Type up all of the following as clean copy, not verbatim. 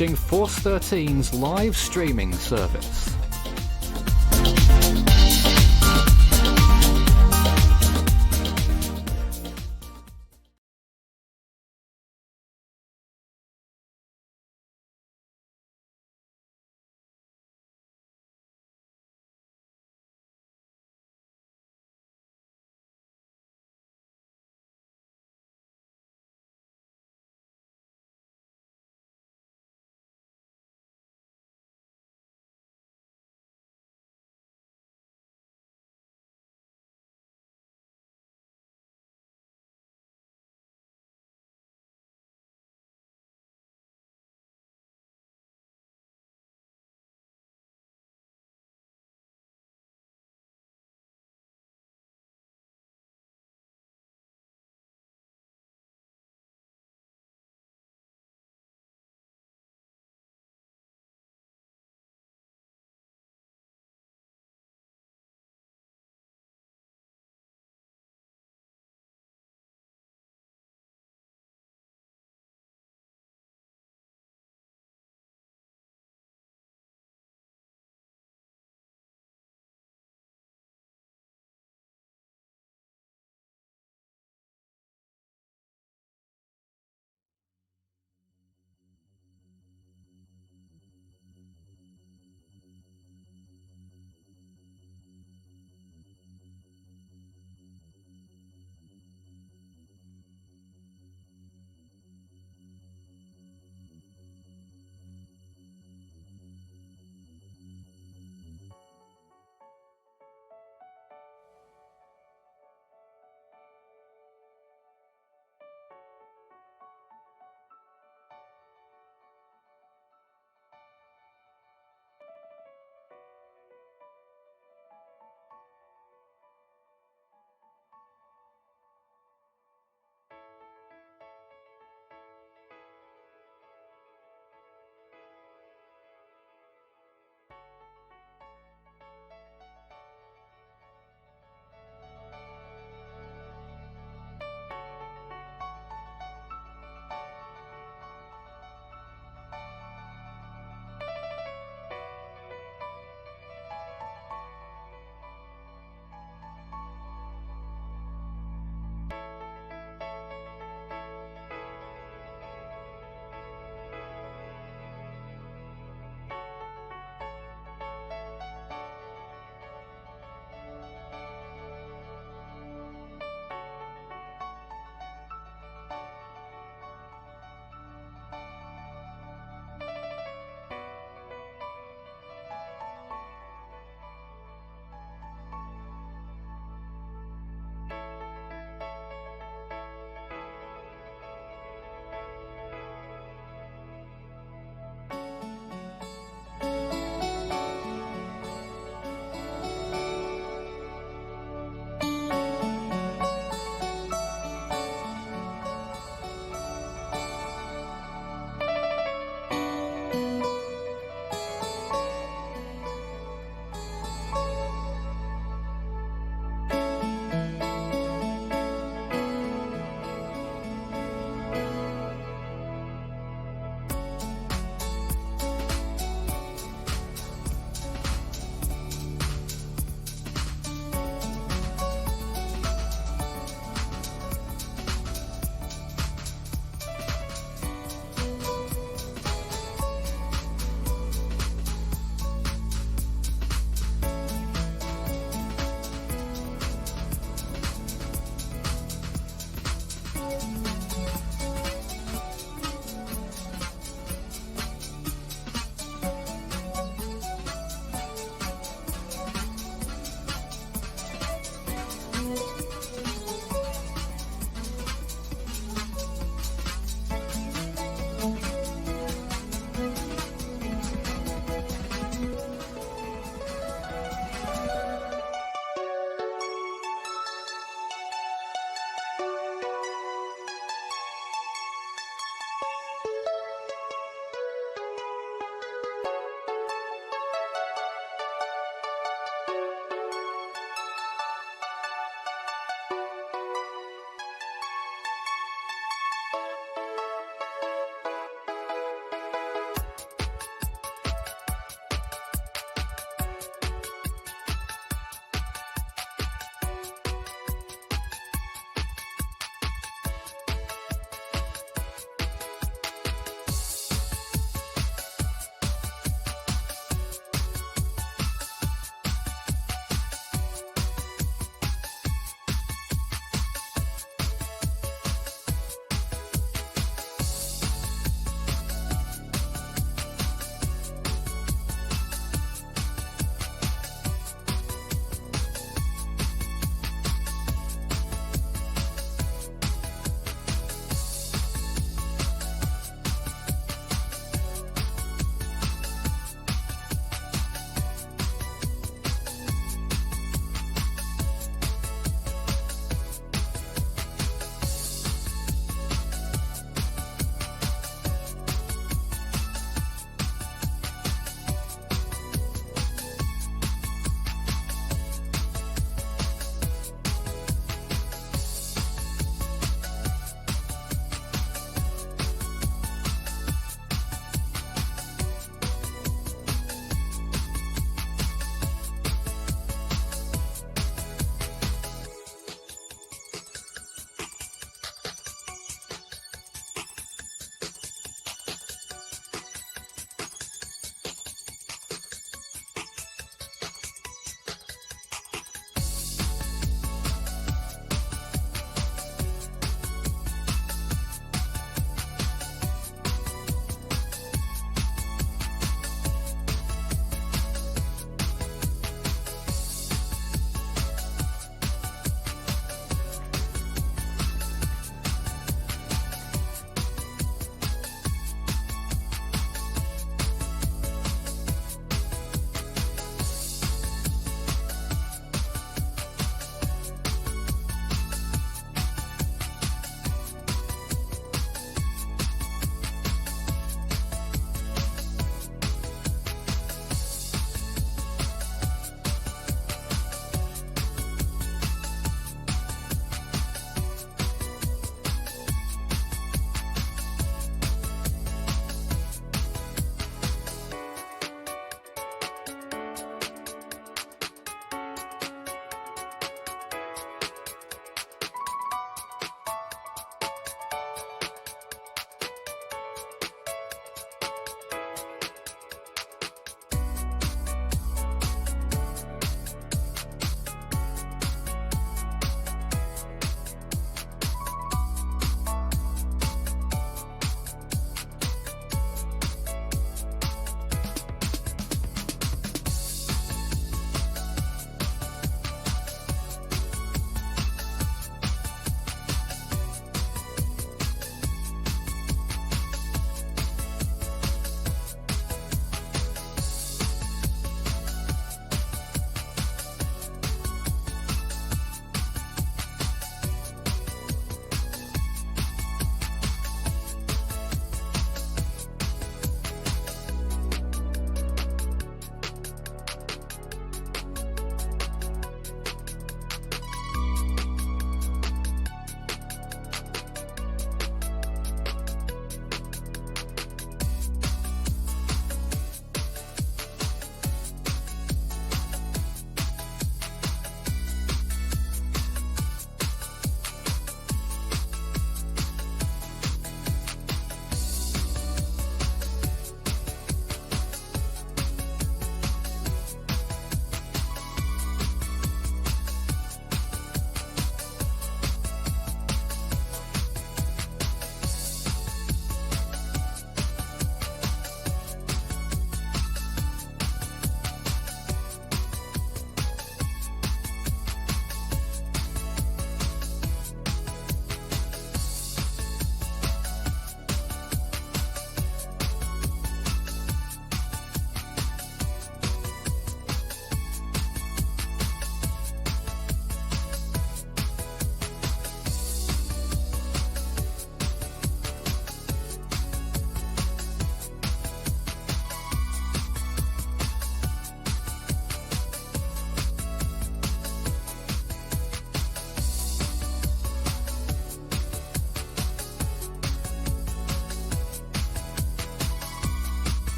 watching Force 13's live streaming service.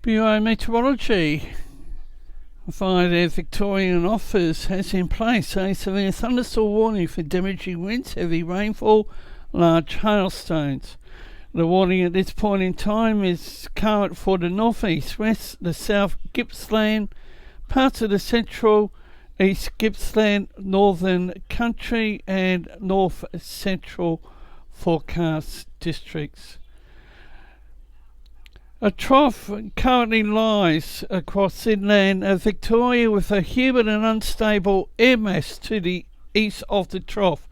Bureau Meteorology via their Victorian office has in place a severe thunderstorm warning for damaging winds, heavy rainfall, large hailstones. The warning at this point in time is current for the northeast, west, the south Gippsland, parts of the central East Gippsland, northern country and north central forecast districts. A trough currently lies across inland Victoria with a humid and unstable air mass to the east of the trough.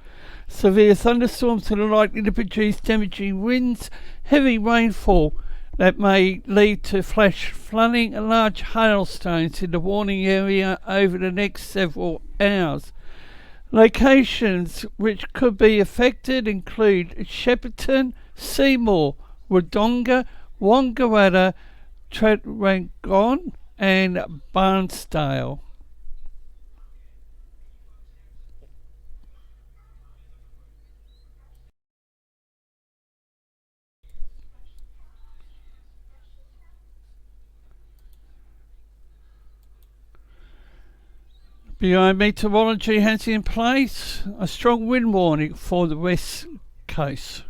Severe thunderstorms are likely to produce damaging winds, heavy rainfall that may lead to flash flooding and large hailstones in the warning area over the next several hours. Locations which could be affected include Shepparton, Seymour, Wodonga, Wangaratta, Traralgon and Bairnsdale. Bureau Meteorology has in place a strong wind warning for the west coast.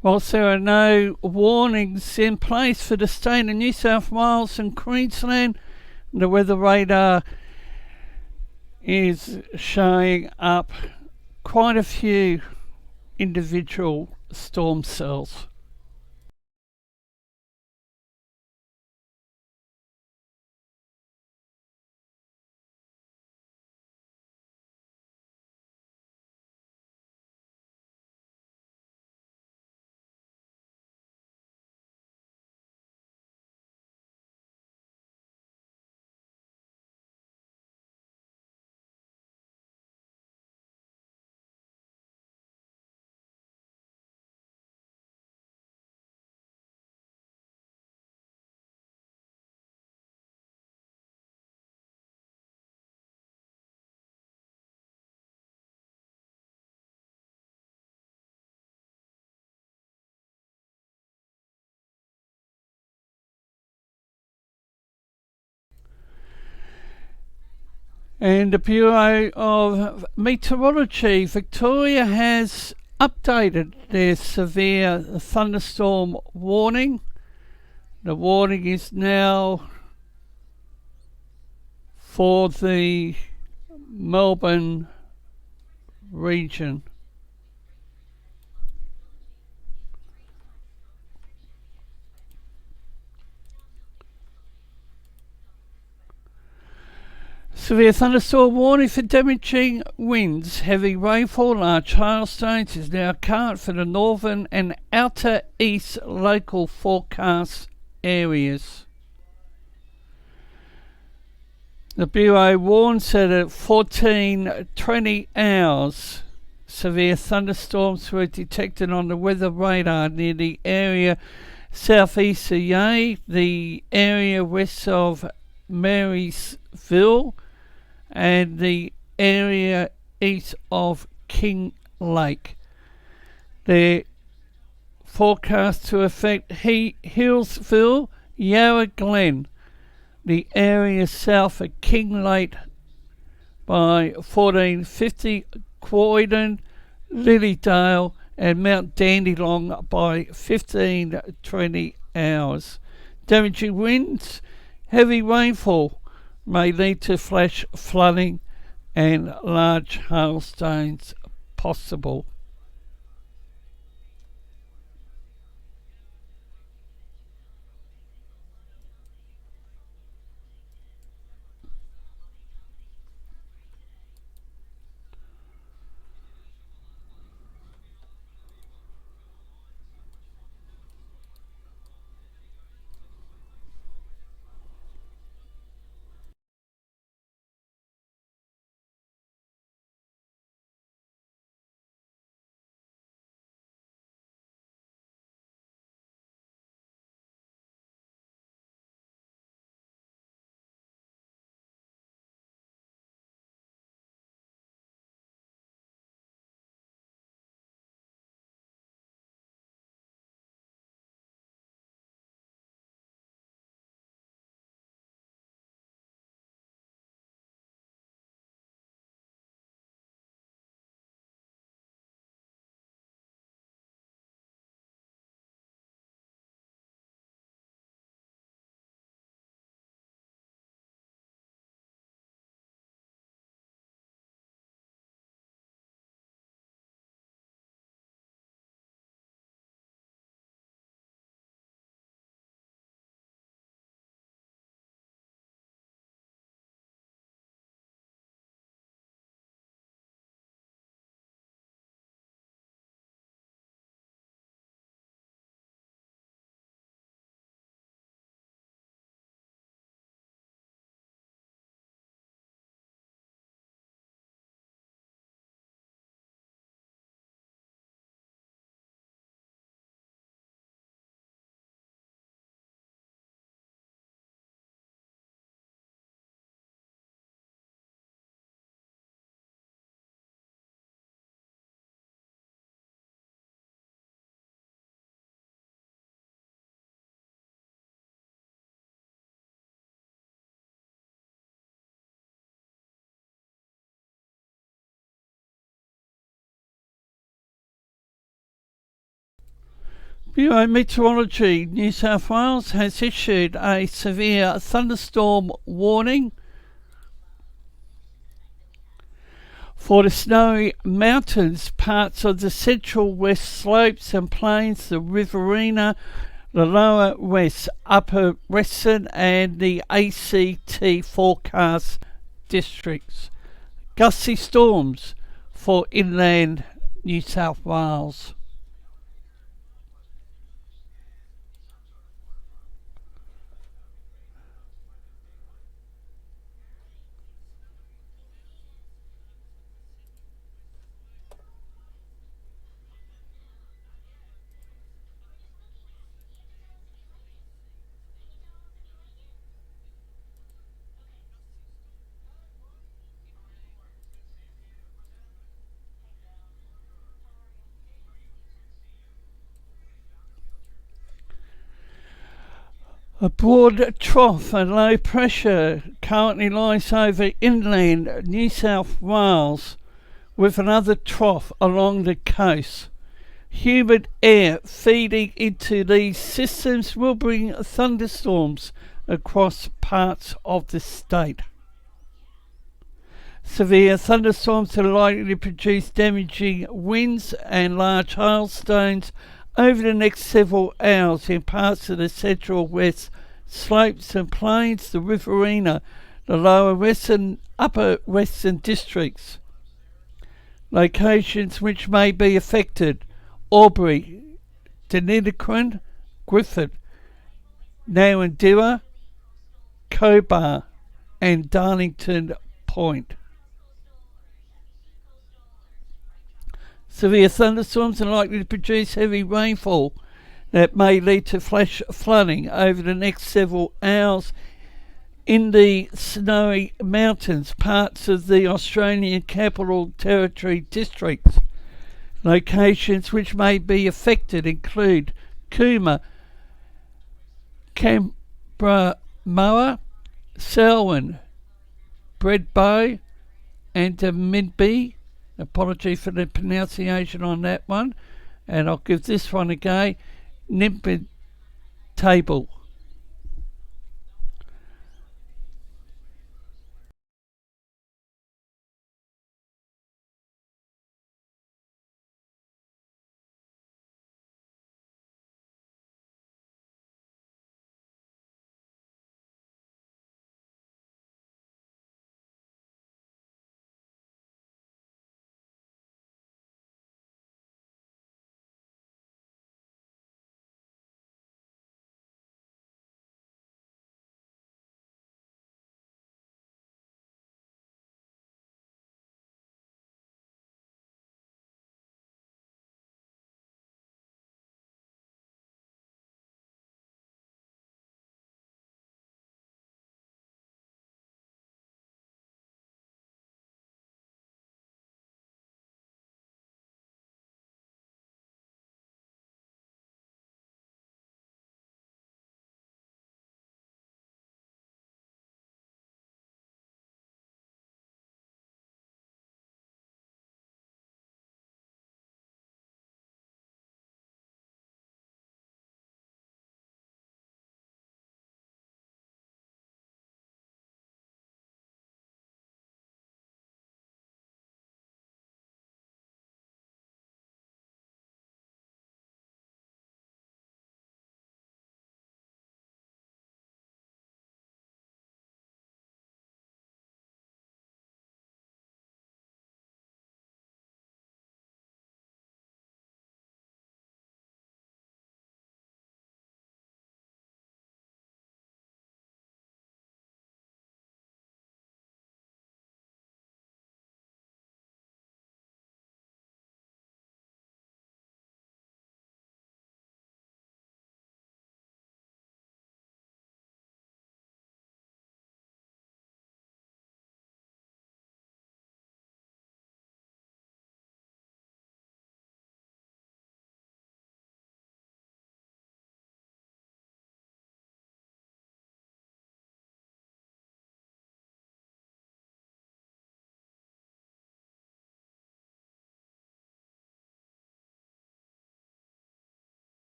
Whilst there are no warnings in place for the state of New South Wales and Queensland, the weather radar is showing up quite a few individual storm cells. And the Bureau of Meteorology Victoria has updated their severe thunderstorm warning. The warning is now for the Melbourne region. Severe thunderstorm warning for damaging winds, heavy rainfall, large hailstones is now current for the northern and outer east local forecast areas. The Bureau warns that at 14:20 hours, severe thunderstorms were detected on the weather radar near the area southeast of Yea, the area west of Marysville, and the area east of King Lake. They're forecast to affect Hillsville, Yarra Glen, the area south of King Lake by 14:50, Croydon, Lilydale and Mount Dandenong by 15:20 hours. Damaging winds, heavy rainfall may lead to flash flooding and large hailstones possible. Meteorology New South Wales has issued a severe thunderstorm warning for the snowy mountains, parts of the central west slopes and plains, the Riverina, the lower west, upper western and the ACT forecast districts. Gusty storms for inland New South Wales. A broad trough and low pressure currently lies over inland New South Wales, with another trough along the coast. Humid air feeding into these systems will bring thunderstorms across parts of the state. Severe thunderstorms are likely to produce damaging winds and large hailstones over the next several hours in parts of the central west slopes and plains, the Riverina, the lower western, upper western districts. Locations which may be affected: Albury, Dunedin, Griffith, Narrandera, Cobar and Darlington Point. Severe thunderstorms are likely to produce heavy rainfall that may lead to flash flooding over the next several hours in the snowy mountains, parts of the Australian Capital Territory districts. Locations which may be affected include Cooma, Canberra, Selwyn, Bredbow and Minby. Apology for the pronunciation on that one. And I'll give this one a go. Nimpin Table.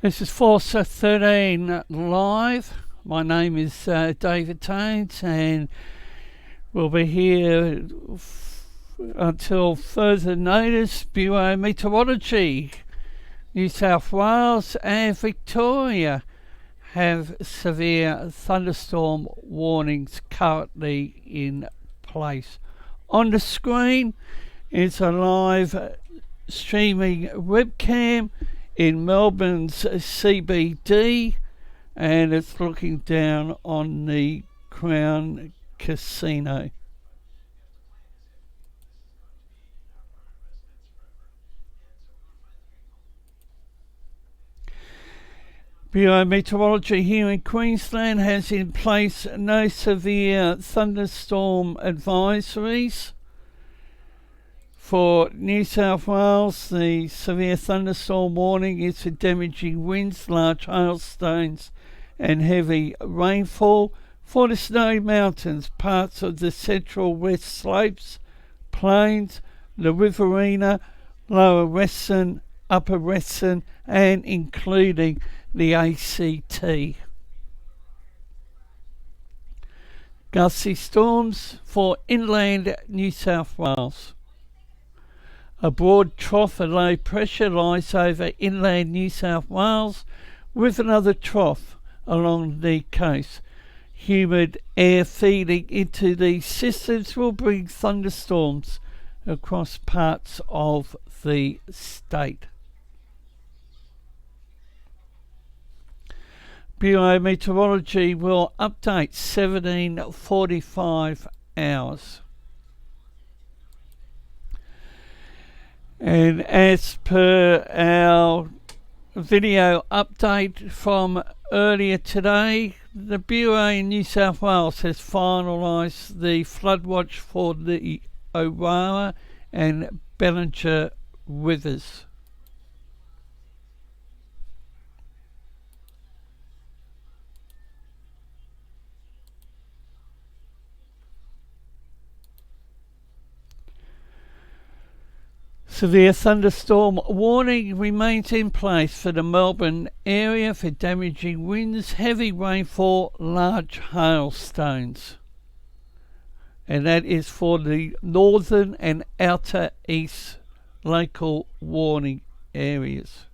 This is Forza 13 Live. My name is David Taines, and we'll be here until further notice. Bureau Meteorology, New South Wales and Victoria have severe thunderstorm warnings currently in place. On the screen is a live streaming webcam in Melbourne's CBD, and it's looking down on the Crown Casino. Bureau Meteorology here in Queensland has in place no severe thunderstorm advisories. For New South Wales, the severe thunderstorm warning is for damaging winds, large hailstones and heavy rainfall. For the Snowy Mountains, parts of the central west slopes, plains, the Riverina, lower Western, upper Western and including the ACT. Gusty storms for inland New South Wales. A broad trough of low pressure lies over inland New South Wales with another trough along the coast. Humid air feeding into these systems will bring thunderstorms across parts of the state. Bureau Meteorology will update 17:45 hours. And as per our video update from earlier today, the Bureau in New South Wales has finalised the flood watch for the Wodonga and Bairnsdale rivers. Severe thunderstorm warning remains in place for the Melbourne area for damaging winds, heavy rainfall, large hailstones. And that is for the northern and outer east local warning areas.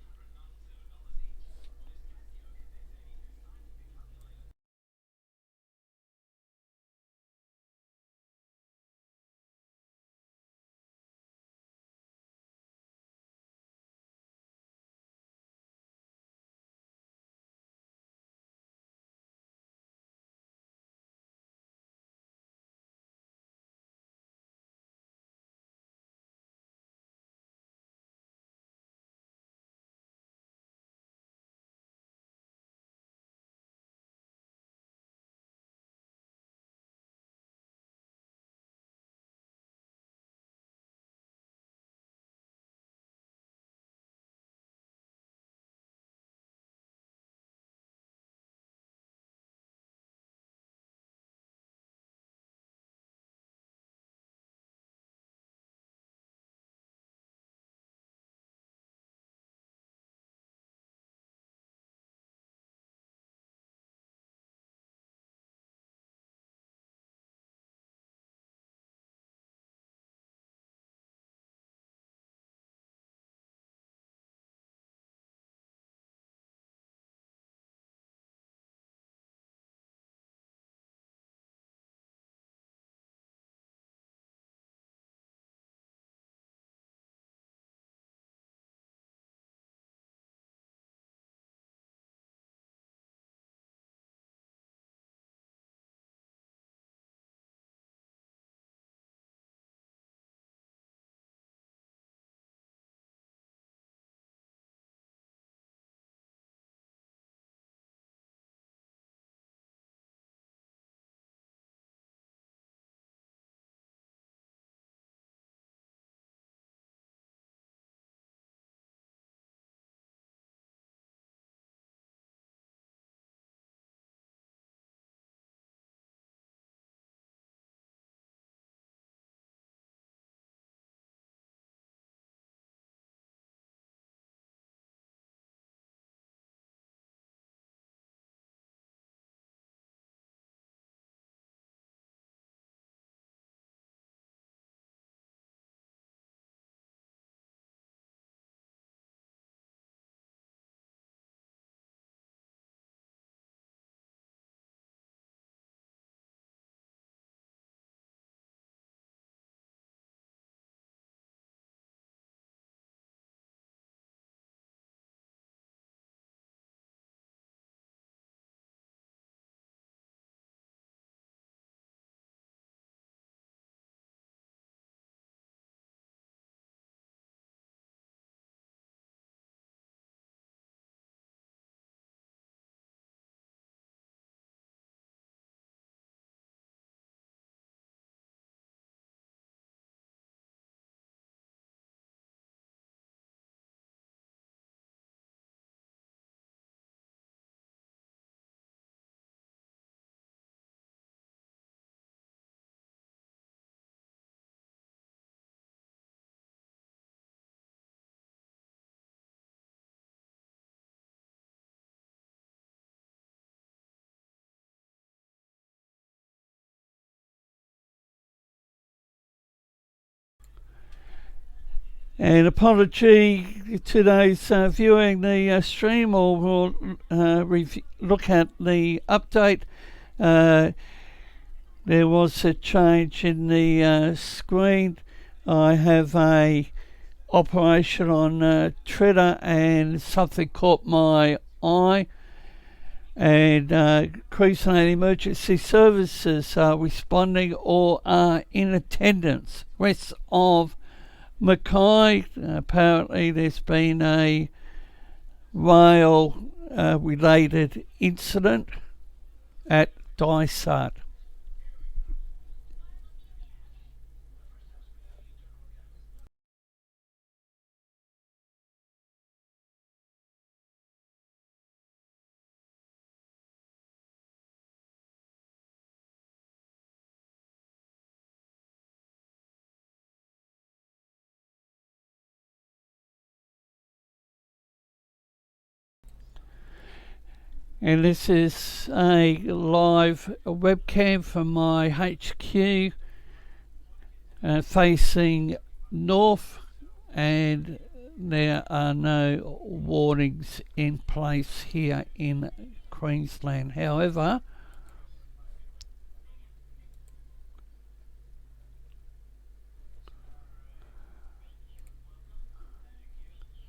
And apology to those viewing the stream, or will look at the update. There was a change in the screen. I have a operation on Twitter, and something caught my eye. And Queensland Emergency Services are responding or are in attendance west of Mackay. Apparently there's been a rail related incident at Dysart. And this is a live webcam from my HQ facing north, and there are no warnings in place here in Queensland. However,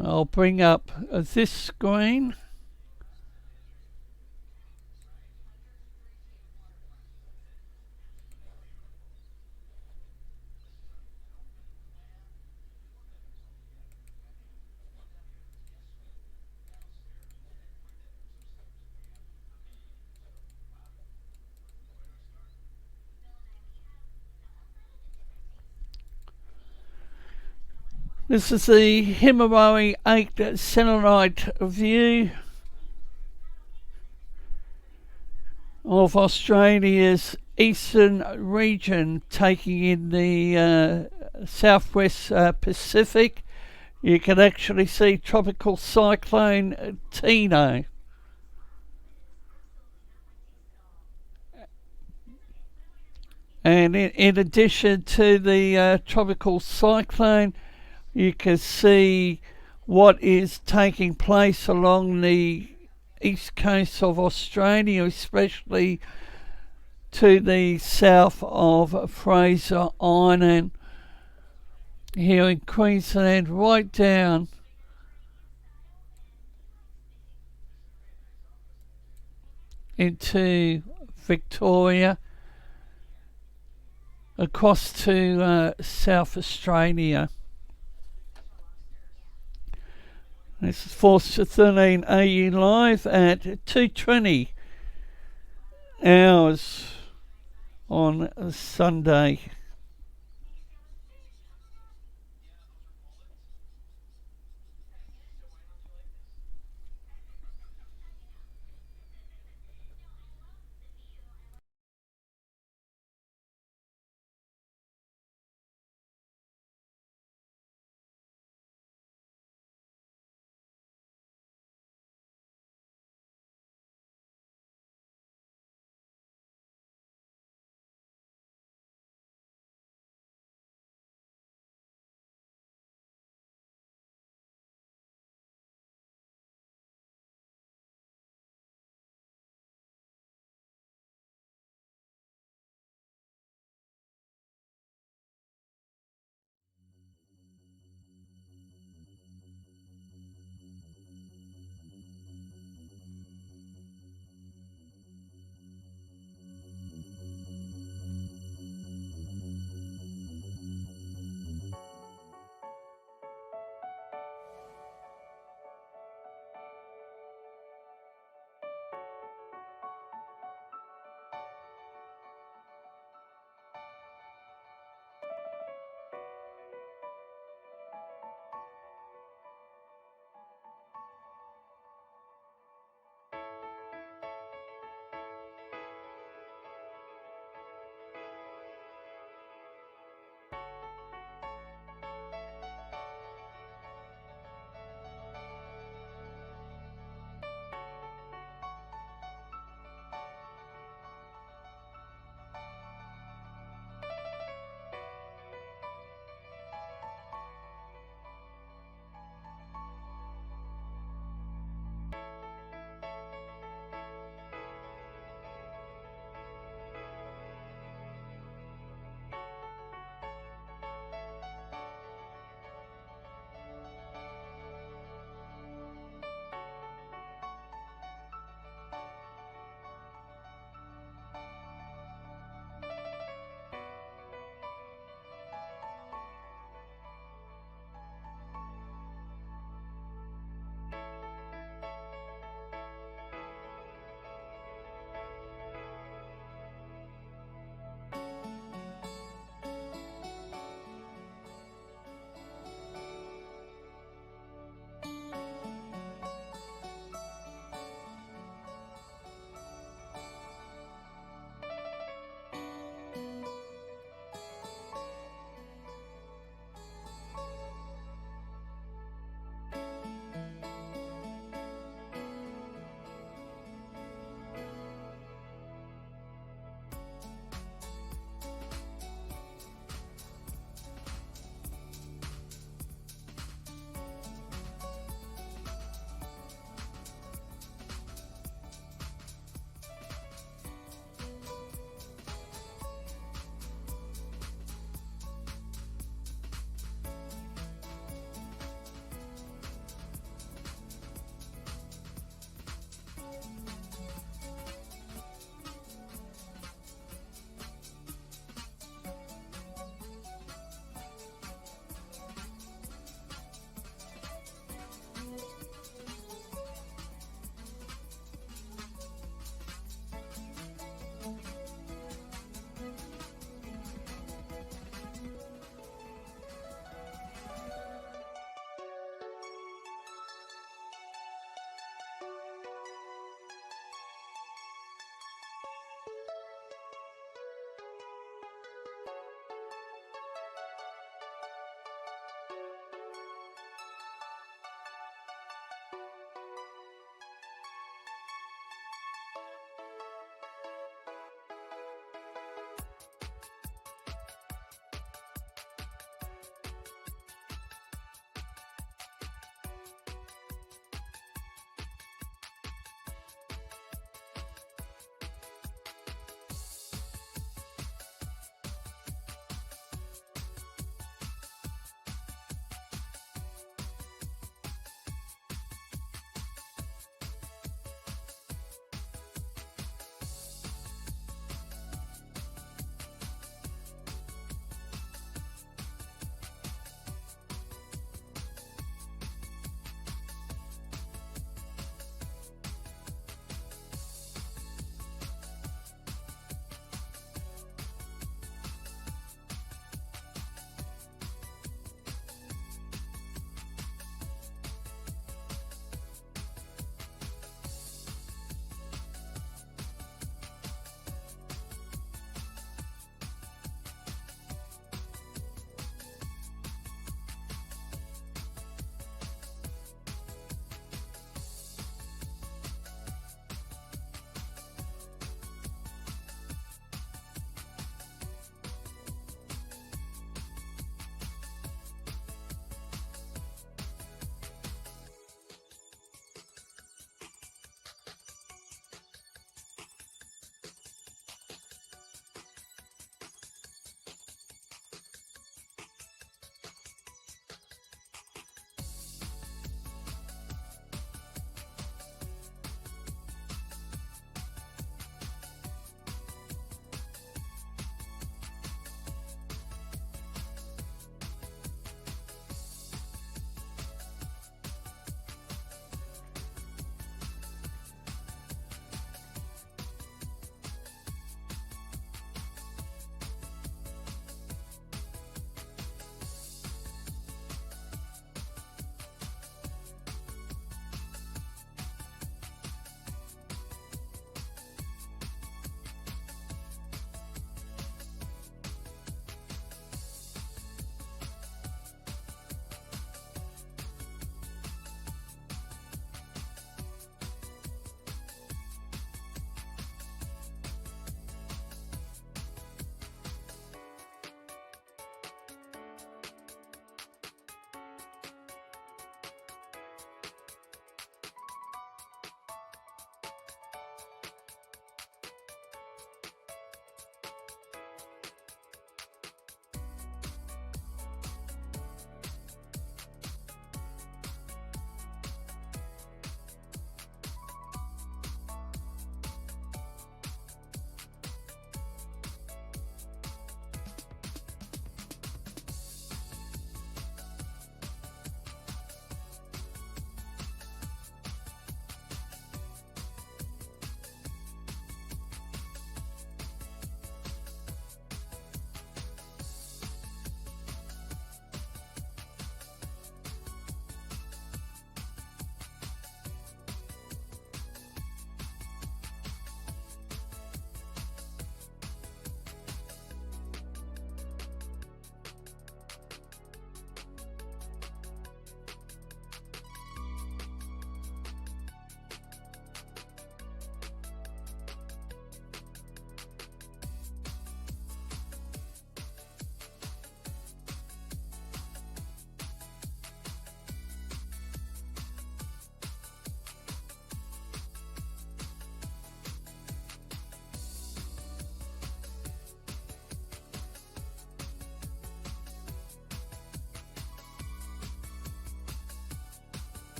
I'll bring up this screen. This is the Himawari 8 satellite view of Australia's eastern region, taking in the southwest Pacific. You can actually see tropical cyclone Tino. And in addition to the tropical cyclone, you can see what is taking place along the east coast of Australia, especially to the south of Fraser Island here in Queensland, right down into Victoria, across to South Australia. This is Force 13 AU live at 2:20 hours on Sunday.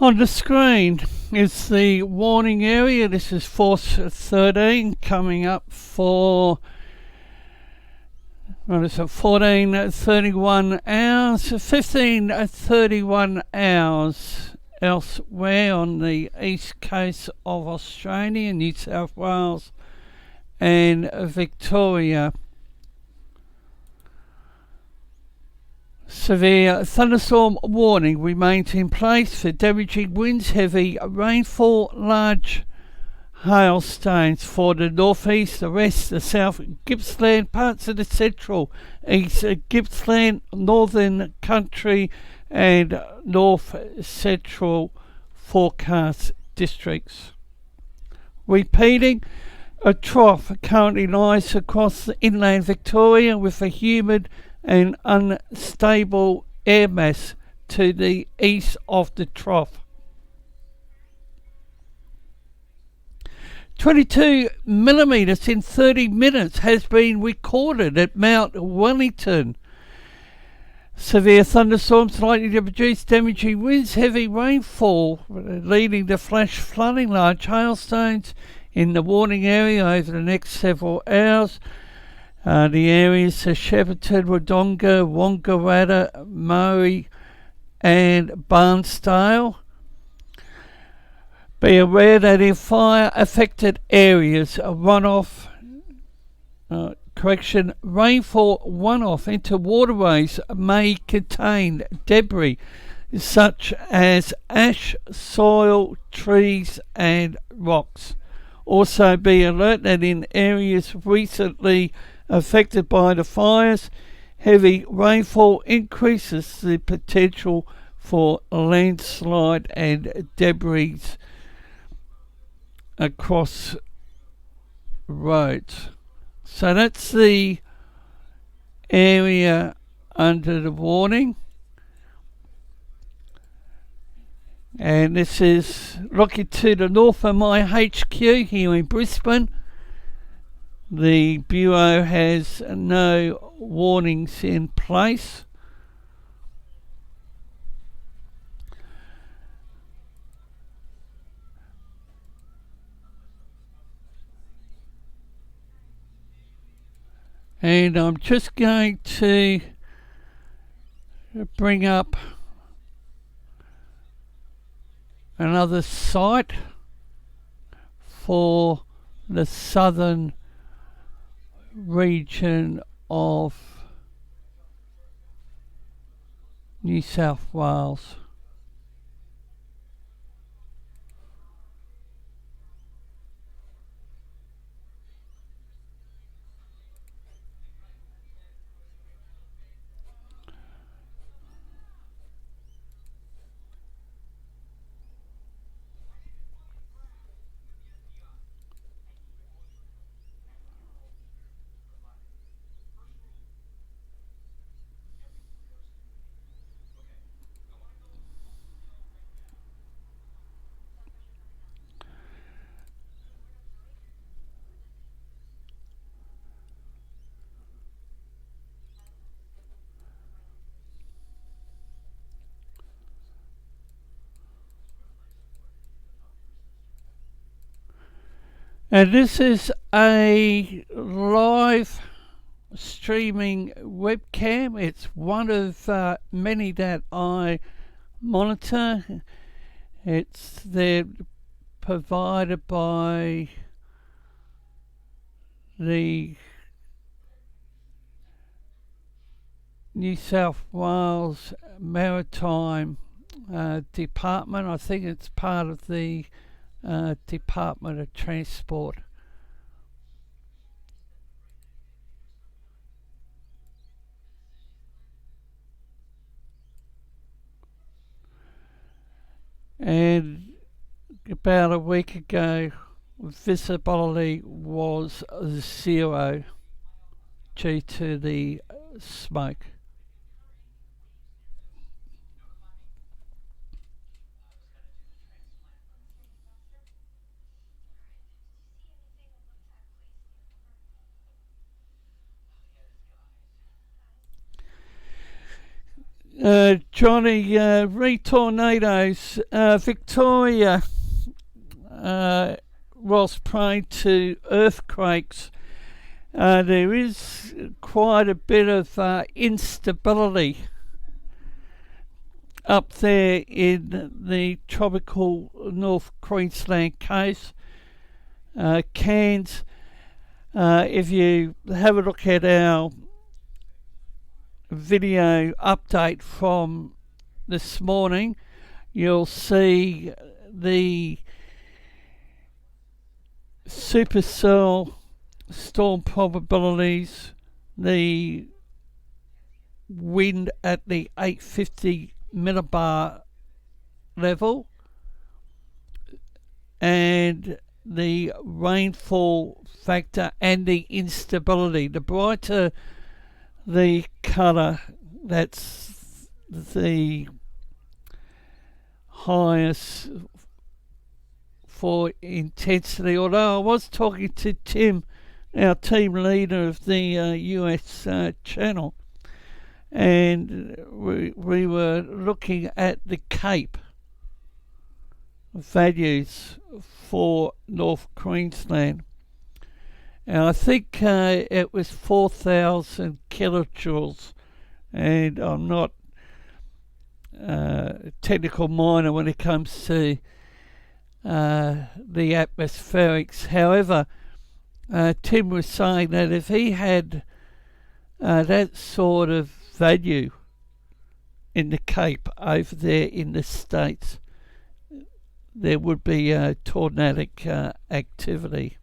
On the screen is the warning area. This is force 13 coming up for 14:31 hours, 15:31 hours elsewhere on the east coast of Australia, New South Wales and Victoria. Severe thunderstorm warning remains in place for damaging winds, heavy rainfall, large hailstones for the northeast, the west, the south Gippsland, parts of the central east Gippsland, northern country and north central forecast districts. Repeating, a trough currently lies across inland Victoria with a humid and unstable air mass to the east of the trough. 22 millimetres in 30 minutes has been recorded at Mount Wellington. Severe thunderstorms likely to produce damaging winds, heavy rainfall, leading to flash flooding, large hailstones in the warning area over the next several hours. The areas are Shepparton, Wodonga, Wangaratta, Murray and Bairnsdale. Be aware that in fire affected areas, rainfall runoff into waterways may contain debris such as ash, soil, trees and rocks. Also be alert that in areas recently affected by the fires, heavy rainfall increases the potential for landslide and debris across roads. So that's the area under the warning. And this is looking to the north of my HQ here in Brisbane. The Bureau has no warnings in place. And I'm just going to bring up another site for the southern region of New South Wales. And this is a live streaming webcam. It's one of many that I monitor. They're provided by the New South Wales Maritime Department. I think it's part of the Department of Transport. And about a week ago, visibility was 0 due to the smoke. Johnny, re-tornadoes. Victoria was prone to earthquakes. There is quite a bit of instability up there in the tropical North Queensland coast. Cairns, if you have a look at our video update from this morning, you'll see the supercell storm probabilities, the wind at the 850 millibar level, and the rainfall factor and the instability. The brighter the colour, that's the highest for intensity. Although I was talking to Tim, our team leader of the US channel, and we were looking at the Cape values for North Queensland, and I think it was 4,000 kilojoules, and I'm not a technical miner when it comes to the atmospherics. However, Tim was saying that if he had that sort of value in the Cape over there in the States, there would be tornadic activity.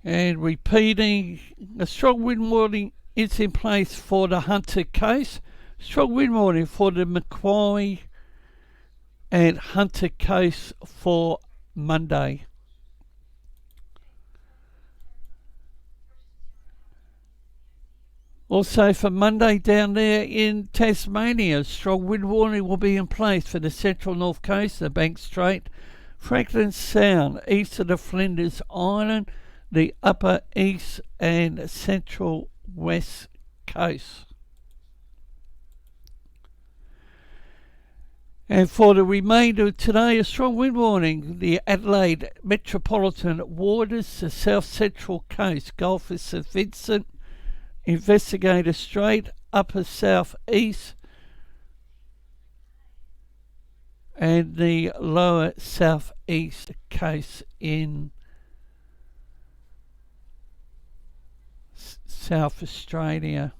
And repeating, a strong wind warning is in place for the Hunter Coast. Strong wind warning for the Macquarie and Hunter Coast for Monday. Also for Monday down there in Tasmania, strong wind warning will be in place for the central north coast, the Banks Strait, Franklin Sound, east of the Flinders Island, the upper east and central west coast. And for the remainder of today, a strong wind warning. The Adelaide metropolitan waters, the south central coast, Gulf of St Vincent, Investigator Strait, upper south east, and the lower south east coast in South Australia.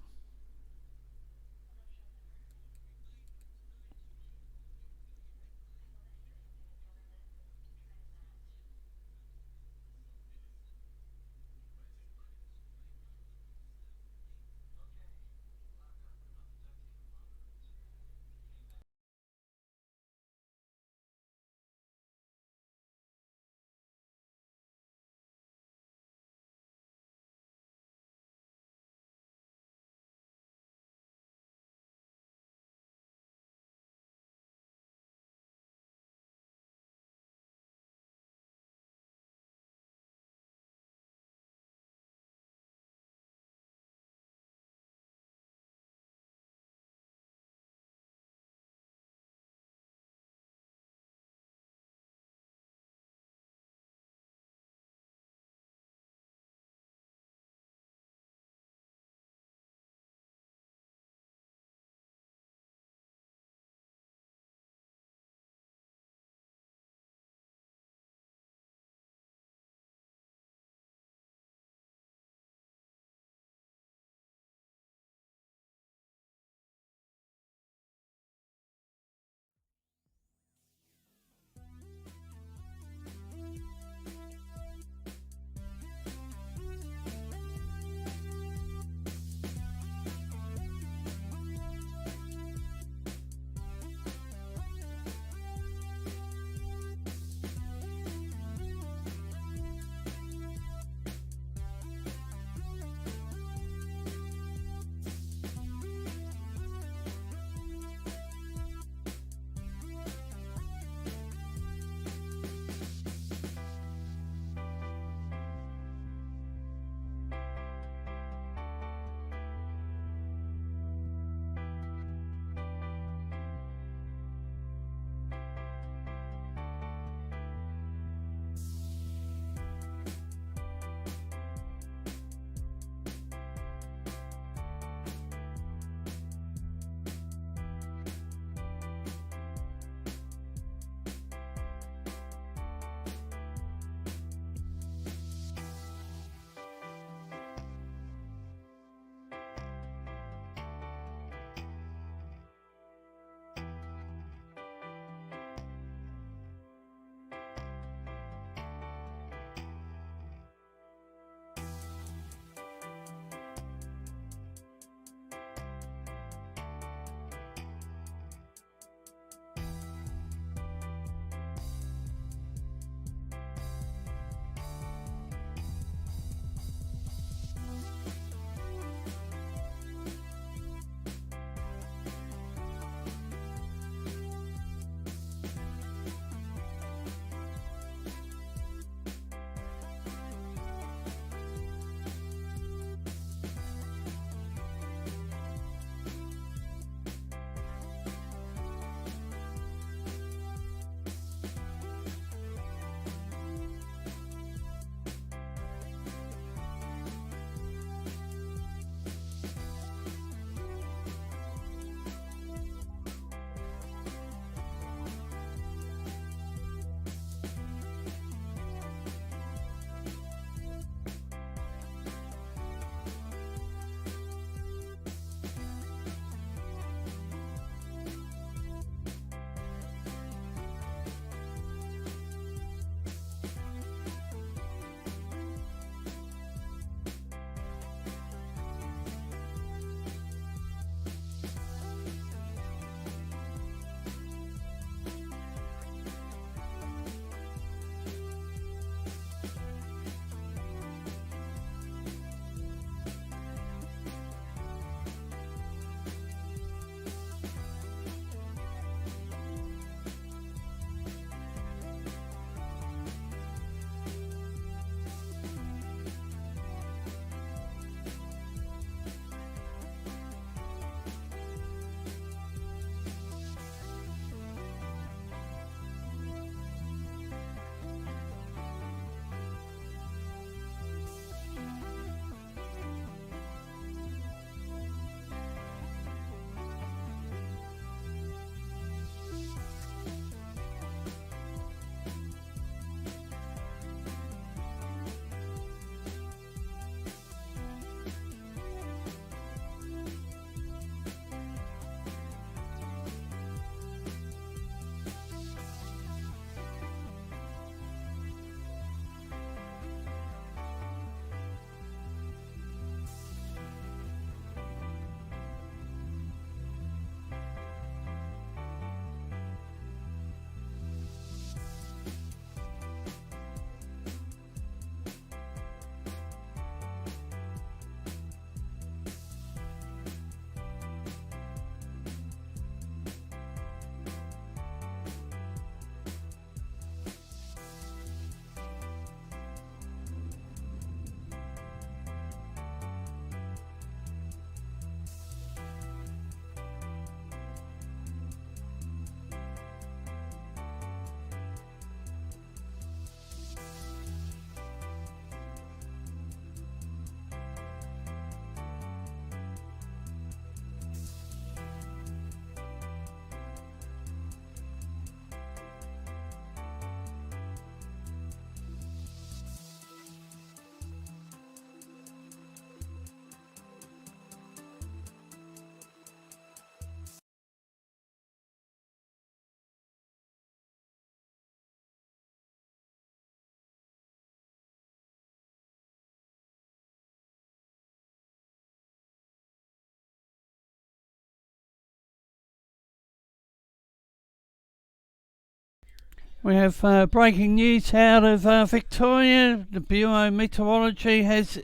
We have breaking news out of Victoria. The Bureau of Meteorology has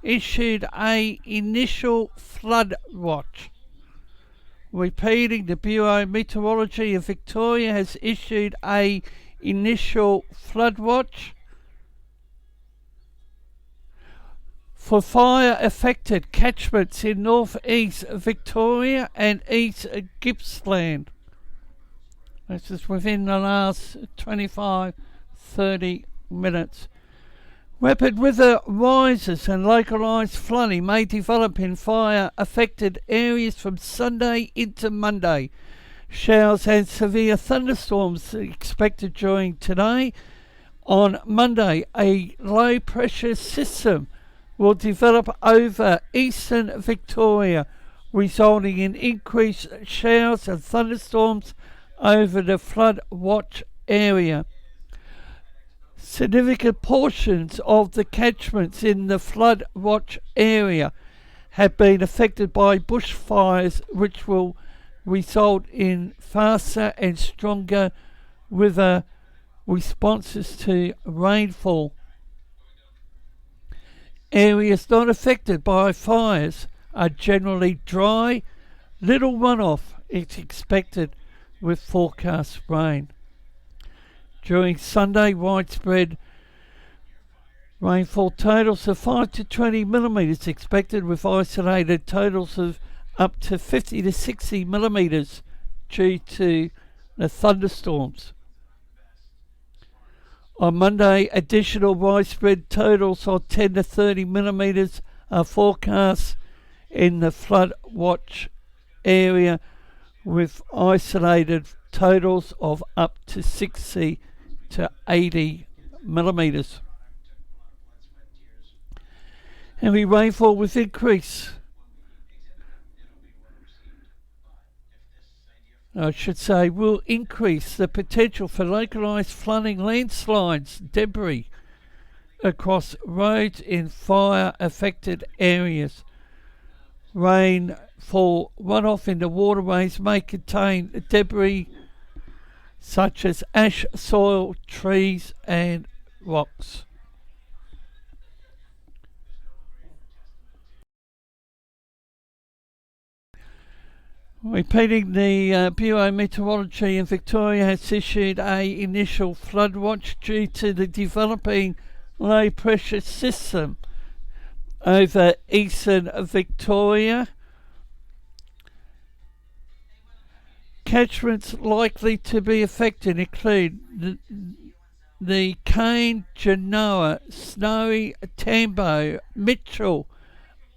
issued a initial flood watch. Repeating, the Bureau of Meteorology of Victoria has issued a initial flood watch for fire affected catchments in northeast Victoria and east Gippsland. This is within the last 25-30 minutes. Rapid weather rises and localised flooding may develop in fire-affected areas from Sunday into Monday. Showers and severe thunderstorms expected during today. On Monday, a low-pressure system will develop over eastern Victoria, resulting in increased showers and thunderstorms over the flood watch area. Significant portions of the catchments in the flood watch area have been affected by bushfires, which will result in faster and stronger weather responses to rainfall. Areas not affected by fires are generally dry. Little runoff is expected with forecast rain. During Sunday, widespread rainfall totals of 5 to 20 millimetres expected, with isolated totals of up to 50 to 60 millimetres due to the thunderstorms. On Monday, additional widespread totals of 10 to 30 millimetres are forecast in the flood watch area, with isolated totals of up to 60 to 80 millimetres. Heavy rainfall with increase. Will increase the potential for localised flooding, landslides, debris across roads in fire-affected areas. Rainfall runoff in the waterways may contain debris such as ash, soil, trees and rocks. Repeating, the Bureau of Meteorology in Victoria has issued a initial flood watch due to the developing low pressure system over eastern Victoria. Catchments likely to be affected include the Cane, Genoa, Snowy, Tambo, Mitchell,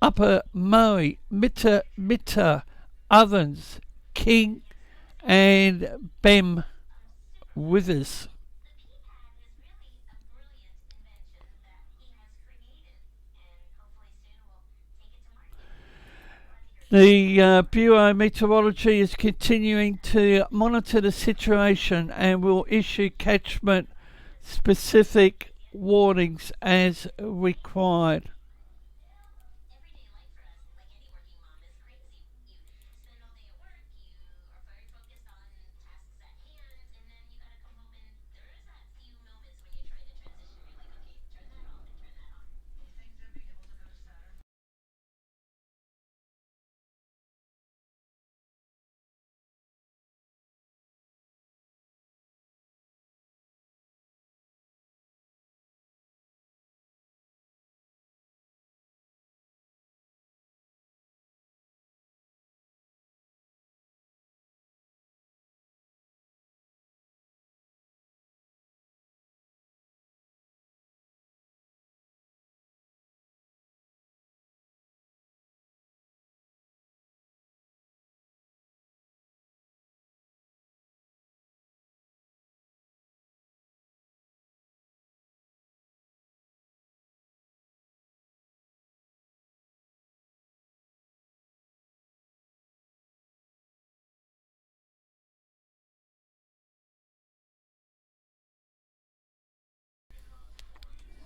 Upper Murray, Mitta, Ovens, King and Bem Withers. The Bureau of Meteorology is continuing to monitor the situation and will issue catchment specific warnings as required.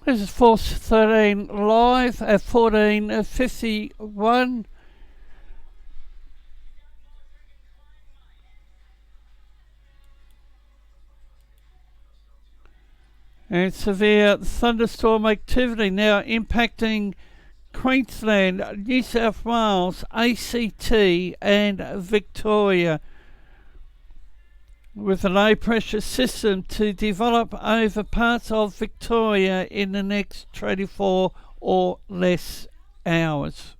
This is Force 13 live at 14:51. And severe thunderstorm activity now impacting Queensland, New South Wales, ACT and Victoria, with a low pressure system to develop over parts of Victoria in the next 24 or less hours.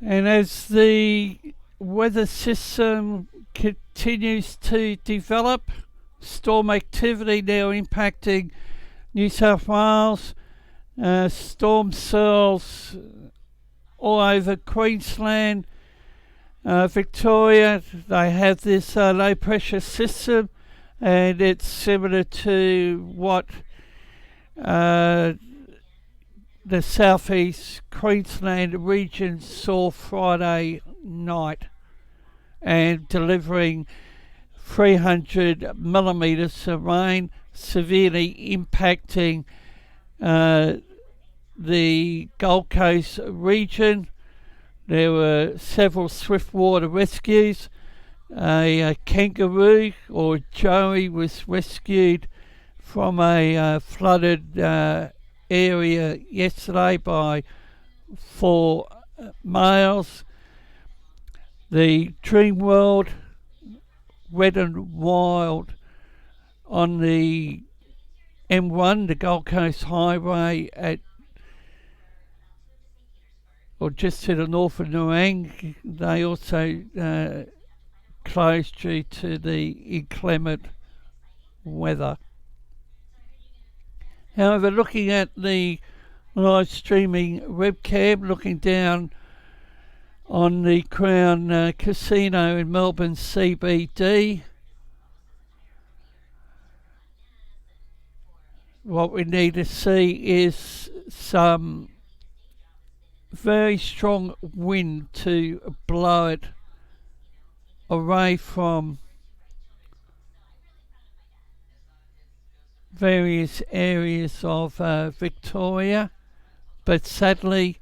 And as the weather system continues to develop, storm activity now impacting New South Wales, storm cells all over Queensland, Victoria. They have this low pressure system, and it's similar to what the southeast Queensland region saw Friday night, and delivering 300 millimetres of rain, severely impacting the Gold Coast region. There were several swiftwater rescues. A kangaroo or joey was rescued from a flooded area yesterday by 4 males. The Dream World Wet and Wild on the M1, the Gold Coast Highway, at or just to the north of Nerang, they also closed due to the inclement weather. However, looking at the live streaming webcam, looking down on the Crown Casino in Melbourne CBD, what we need to see is some very strong wind to blow it away from various areas of Victoria, but sadly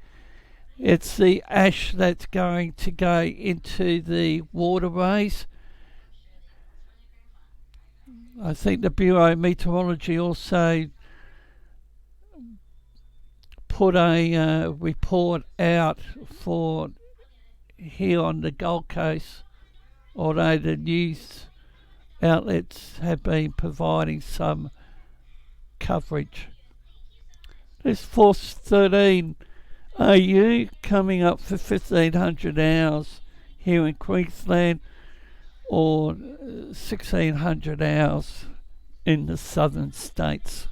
It's the ash that's going to go into the waterways. I think the Bureau of Meteorology also put a report out for here on the Gold Coast, although the news outlets have been providing some coverage. There's Force 13 AU coming up for 1500 hours here in Queensland, or 1600 hours in the southern states.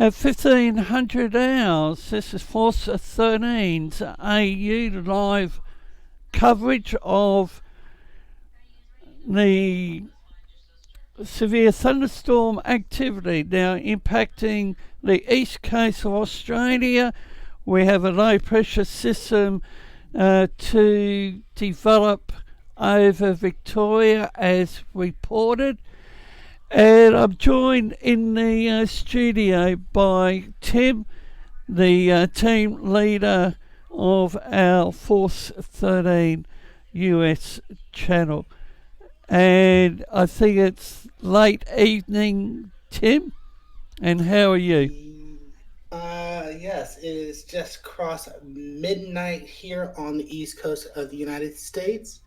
At 1500 hours, this is Force 13's AU live coverage of the severe thunderstorm activity now impacting the east coast of Australia. We have a low pressure system to develop over Victoria as reported. And I'm joined in the studio by Tim, the team leader of our Force 13 US channel. And I think it's late evening, Tim. And how are you? Yes, it is just crossed midnight here on the east coast of the United States.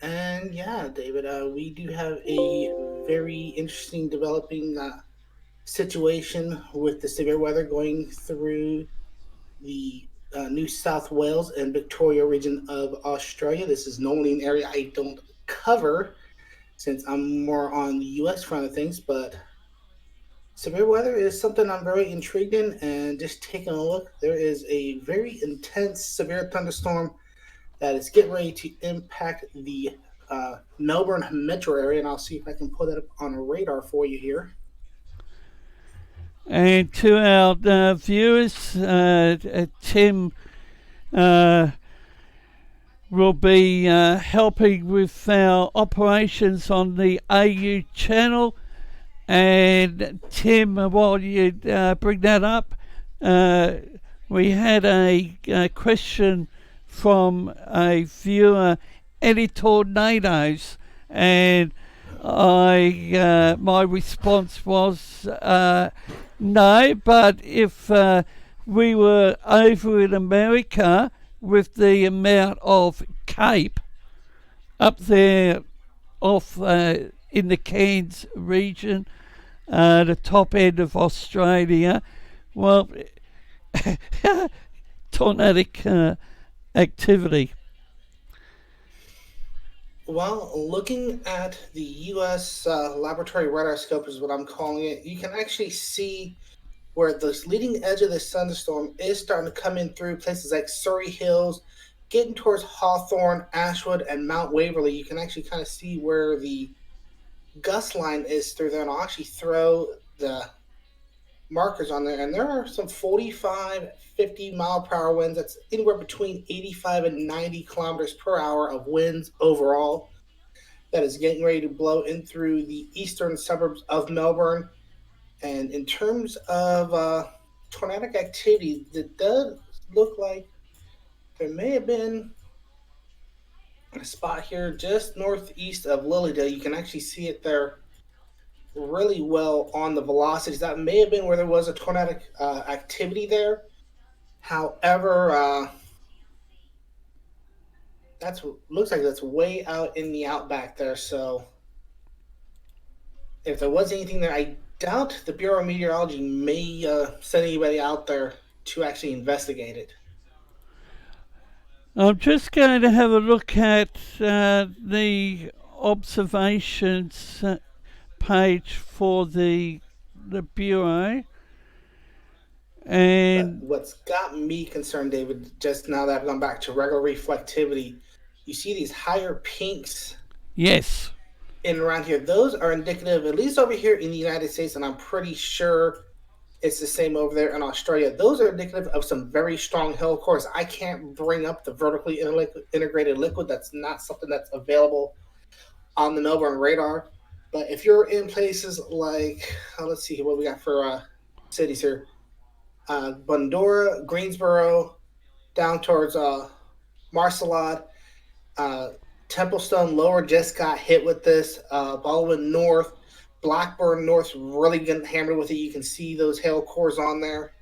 And yeah, David, we do have a very interesting developing situation with the severe weather going through the New South Wales and Victoria region of Australia. This is normally an area I don't cover, since I'm more on the US front of things, but severe weather is something I'm very intrigued in. And just taking a look, there is a very intense severe thunderstorm that is getting ready to impact the Melbourne metro area. And I'll see if I can pull that up on a radar for you here. And to our viewers, Tim will be helping with our operations on the AU channel. And Tim, while you bring that up, we had a question from a viewer, any tornadoes? And my response was no, but if we were over in America with the amount of Cape up there off in the Cairns region, the top end of Australia, well, tornadic activity. Well, looking at the U.S. Laboratory radar scope is what I'm calling it. You can actually see where the leading edge of this thunderstorm is starting to come in through places like Surrey Hills, getting towards Hawthorne, Ashwood, and Mount Waverly. You can actually kind of see where the gust line is through there, and I'll actually throw the markers on there. And there are some 45, 50 mile per hour winds. That's anywhere between 85 and 90 kilometers per hour of winds overall. That is getting ready to blow in through the eastern suburbs of Melbourne. And in terms of tornadic activity, it does look like there may have been a spot here just northeast of Lilydale. You can actually see it there really well on the velocities. That may have been where there was a tornadic activity there. However, that's looks like that's way out in the outback there. So if there was anything there, I doubt the Bureau of Meteorology may send anybody out there to actually investigate it. I'm just going to have a look at the observations page for the Bureau. And but what's got me concerned, David, just now that I've gone back to regular reflectivity, you see these higher pinks yes, in around here. Those are indicative, at least over here in the United States, and I'm pretty sure it's the same over there in Australia. Those are indicative of some very strong hail cores. I can't bring up the vertically integrated liquid. That's not something that's available on the Melbourne radar. But if you're in places like, let's see what we got for cities here. Bundoora, Greensboro, down towards Marsalade, Templestowe Lower just got hit with this. Baldwin North, Blackburn North's really getting hammered with it. You can see those hail cores on there.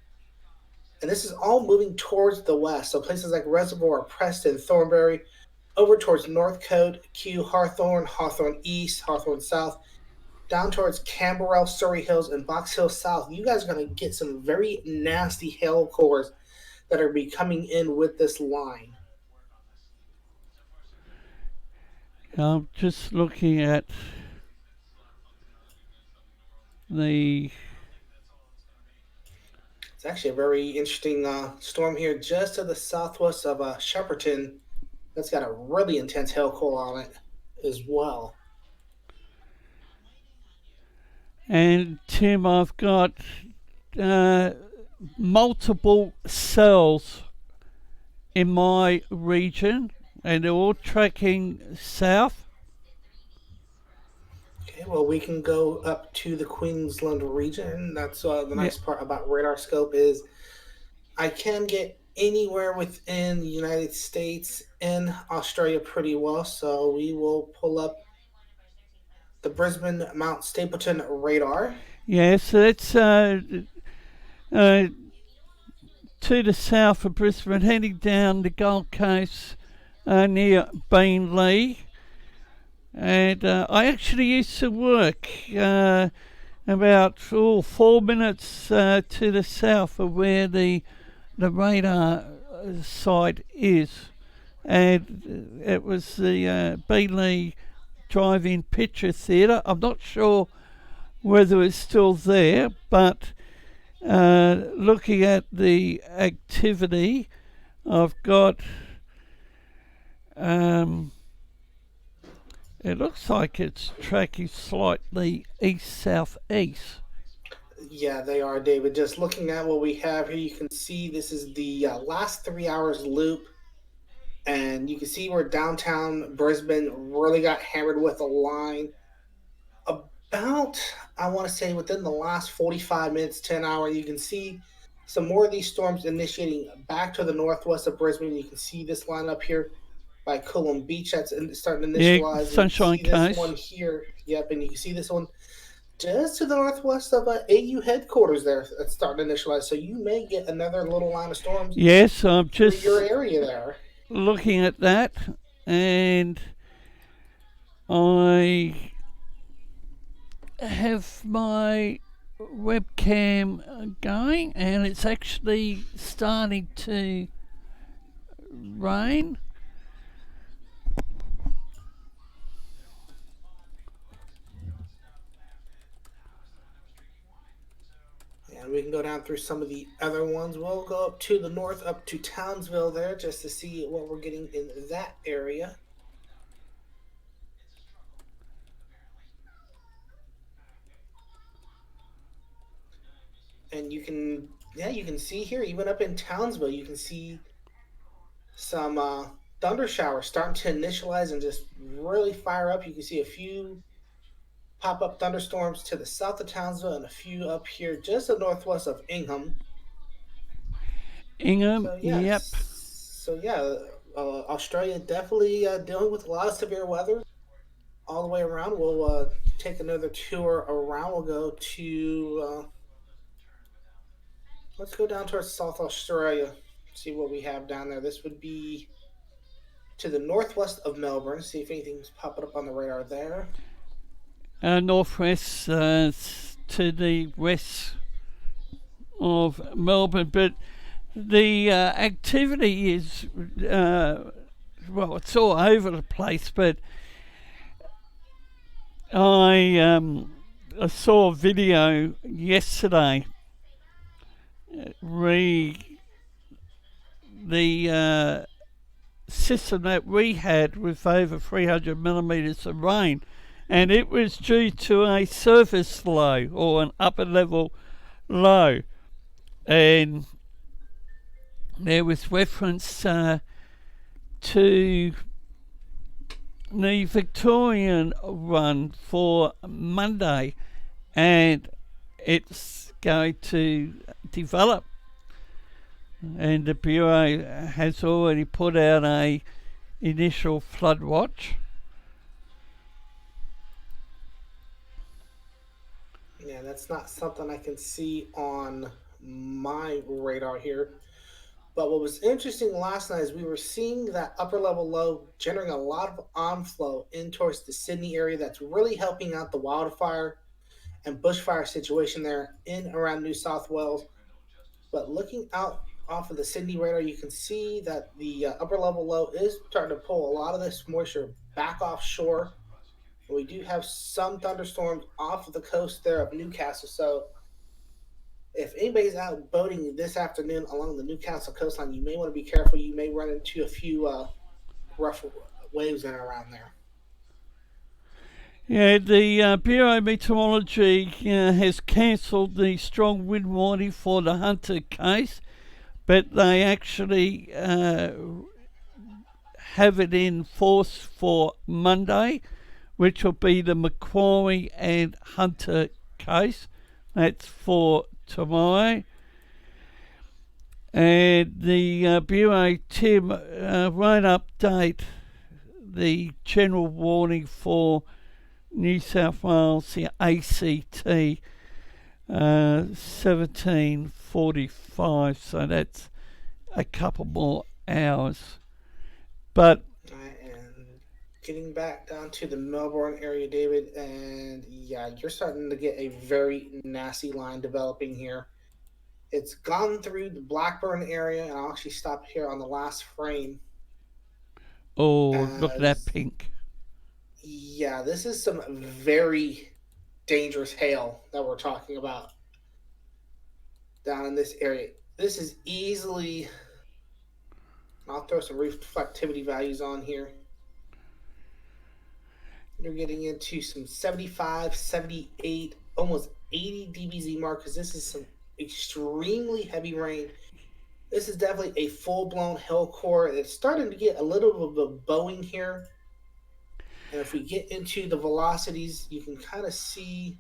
And this is all moving towards the west. So places like Reservoir, Preston, Thornbury, over towards Northcote, Kew, Hawthorne, Hawthorne East, Hawthorne South, down towards Camberwell, Surrey Hills, and Box Hill South. You guys are going to get some very nasty hail cores that are be coming in with this line. I'm just looking at the... It's actually a very interesting storm here just to the southwest of Shepparton. That's got a really intense hail core on it as well. And Tim, I've got multiple cells in my region, and they're all tracking south. Okay, well, we can go up to the Queensland region. That's the nice part about radar scope is I can get anywhere within the United States and Australia pretty well. So we will pull up the Brisbane Mount Stapleton radar. Yeah, so that's to the south of Brisbane, heading down the Gold Coast near Beenleigh. And I actually used to work about 4 minutes to the south of where the radar site is. And it was the Beenleigh drive-in picture theatre. I'm not sure whether it's still there, but looking at the activity, I've got it looks like it's tracking slightly east-southeast. Yeah, they are, David. Just looking at what we have here, you can see this is the last 3 hours loop, and you can see where downtown Brisbane really got hammered with a line. About, I want to say, within the last 45 minutes, 10 hour, you can see some more of these storms initiating back to the northwest of Brisbane. You can see this line up here by Coolum Beach that's starting to Yeah, initialize. Sunshine You can see this Coast. one here. Yep, and you can see this one just to the northwest of AU headquarters there that's starting to initialize. So you may get another little line of storms Yes, I'm for just your area there. looking at that, and I have my webcam going, and it's actually starting to rain. And we can go down through some of the other ones. We'll go up to the north, up to Townsville there, just to see what we're getting in that area. And you can see here, even up in Townsville, you can see some thunder showers starting to initialize and just really fire up. You can see a few pop-up thunderstorms to the south of Townsville and a few up here just to the northwest of Ingham. Ingham, yep. So yeah, Australia definitely dealing with a lot of severe weather all the way around. We'll take another tour around. We'll go to let's go down towards South Australia, see what we have down there. This would be to the northwest of Melbourne. See if anything's popping up on the radar there. Northwest to the west of Melbourne, but the activity is well, it's all over the place. But I saw a video yesterday. The system that we had with over 300 millimetres of rain, and it was due to a surface low or an upper level low, and there was reference to the Victorian run for Monday, and it's going to develop, and the Bureau has already put out a initial flood watch. Yeah, that's not something I can see on my radar here. But what was interesting last night is we were seeing that upper level low generating a lot of onflow in towards the Sydney area. That's really helping out the wildfire and bushfire situation there in around New South Wales. But looking out off of the Sydney radar, you can see that the upper level low is starting to pull a lot of this moisture back offshore. We do have some thunderstorms off of the coast there of Newcastle. So if anybody's out boating this afternoon along the Newcastle coastline, you may want to be careful. You may run into a few rough waves in and around there. Yeah, the Bureau of Meteorology has cancelled the strong wind warning for the Hunter case, but they actually have it in force for Monday, which will be the Macquarie and Hunter case. That's for tomorrow. And the Bureau, Tim, won't update the general warning for New South Wales, the ACT, 1745, so that's a couple more hours. But and getting back down to the Melbourne area, David, and yeah, you're starting to get a very nasty line developing here. It's gone through the Blackburn area, and I'll actually stop here on the last frame. oh, look at that pink. Yeah, this is some very dangerous hail that we're talking about down in this area. This is easily, I'll throw some reflectivity values on here. You're getting into some 75, 78, almost 80 dBz mark because this is some extremely heavy rain. This is definitely a full blown hail core. It's starting to get a little bit of a bowing here. And if we get into the velocities, you can kind of see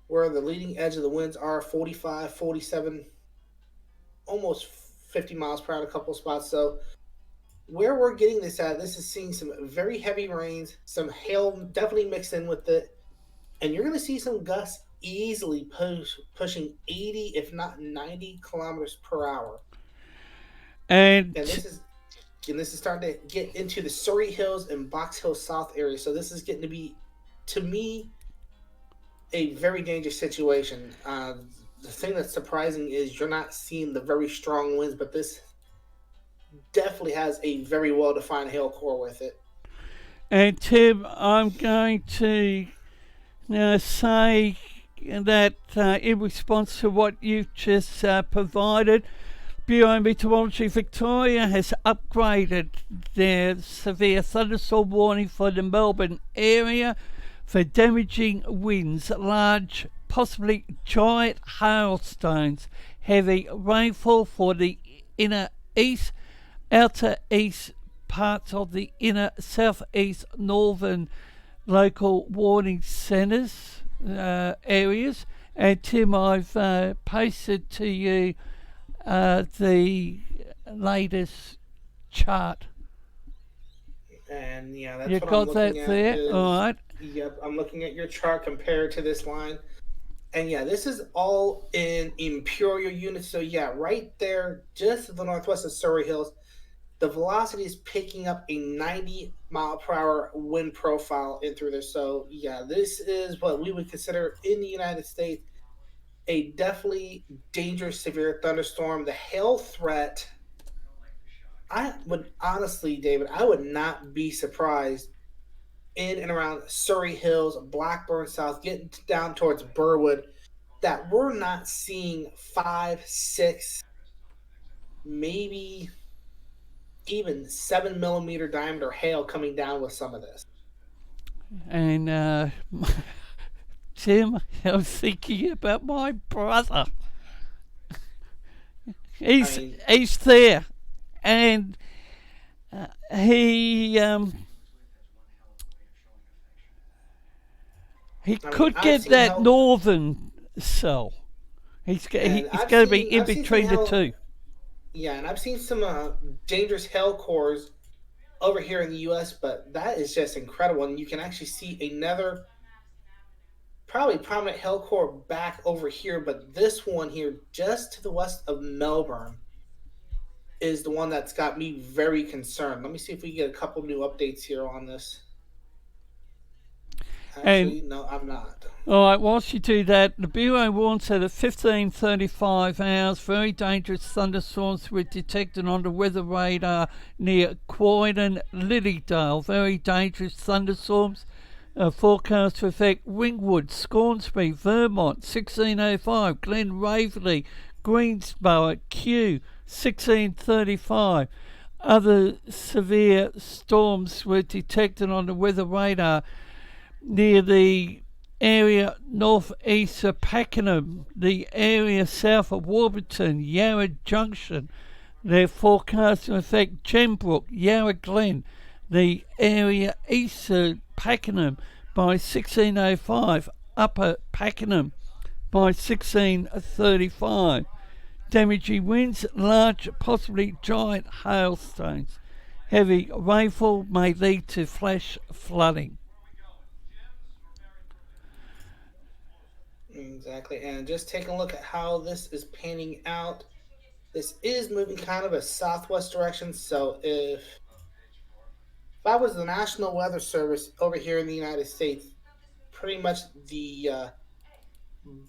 where the leading edge of the winds are 45, 47, almost 50 miles per hour in a couple of spots. So where we're getting this at, this is seeing some very heavy rains, some hail definitely mixed in with it, and you're going to see some gusts easily pushing 80, if not 90 kilometers per hour. And And this is starting to get into the Surrey Hills and Box Hill South area. So this is getting to be, to me, a very dangerous situation. The thing that's surprising is you're not seeing the very strong winds, but this definitely has a very well-defined hail core with it. and Tim, I'm going to say that in response to what you've just provided, Bureau of Meteorology Victoria has upgraded their severe thunderstorm warning for the Melbourne area for damaging winds, large, possibly giant hailstones, heavy rainfall for the inner east, outer east parts of the inner southeast northern local warning centres areas. And Tim, I've posted to you the latest chart. And yeah, that's You what got I'm looking that at. there? All right. Yep, I'm looking at your chart compared to this line. And yeah, this is all in imperial units. So yeah, right there, just to the northwest of Surrey Hills, the velocity is picking up a 90 mile per hour wind profile in through there. So yeah, this is what we would consider in the United States a definitely dangerous severe thunderstorm. The hail threat, I would honestly, David, I would not be surprised in and around Surrey Hills, Blackburn South, getting down towards Burwood, that we're not seeing 5, 6, maybe even 7 millimeter diameter hail coming down with some of this. And Tim, I was thinking about my brother. He's there, and he could get that northern cell. He's going to be in between the two. Yeah, and I've seen some dangerous hail cores over here in the U.S., but that is just incredible. And you can actually see another probably prominent hail core back over here, but this one here, just to the west of Melbourne, is the one that's got me very concerned. Let me see if we get a couple new updates here on this. Actually, no, I'm not. All right, whilst you do that, the Bureau warns that at 15:35 hours, very dangerous thunderstorms were detected on the weather radar near Croydon, Lilydale. Very dangerous thunderstorms forecast to affect Ringwood, Scoresby, Vermont, 16:05, Glen Waverley, Greensborough, Kew, 16:35. Other severe storms were detected on the weather radar near the area northeast of Pakenham, the area south of Warburton, Yarra Junction. They're forecast to affect Gembrook, Yarra Glen, the area east of Pakenham by 16:05, Upper Pakenham by 16:35. Damaging winds, large, possibly giant hailstones. Heavy rainfall may lead to flash flooding. Exactly, and just taking a look at how this is panning out. This is moving kind of a southwest direction, so if I was the National Weather Service over here in the United States, pretty much the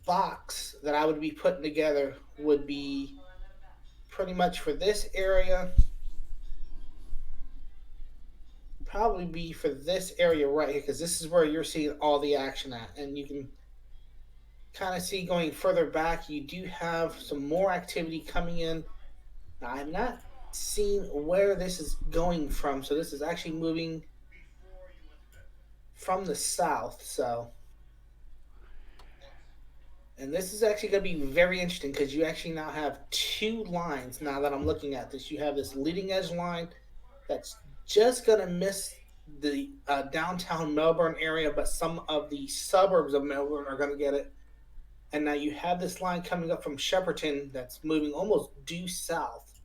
box that I would be putting together would be pretty much for this area, probably be for this area right here, because this is where you're seeing all the action at. And you can kind of see going further back, you do have some more activity coming in. Now, I'm not seeing where this is going from, so this is actually moving from the south. So, and this is actually going to be very interesting because you actually now have two lines. Now that I'm looking at this, you have this leading edge line that's just going to miss the downtown Melbourne area, but some of the suburbs of Melbourne are going to get it. And now you have this line coming up from Shepparton that's moving almost due south.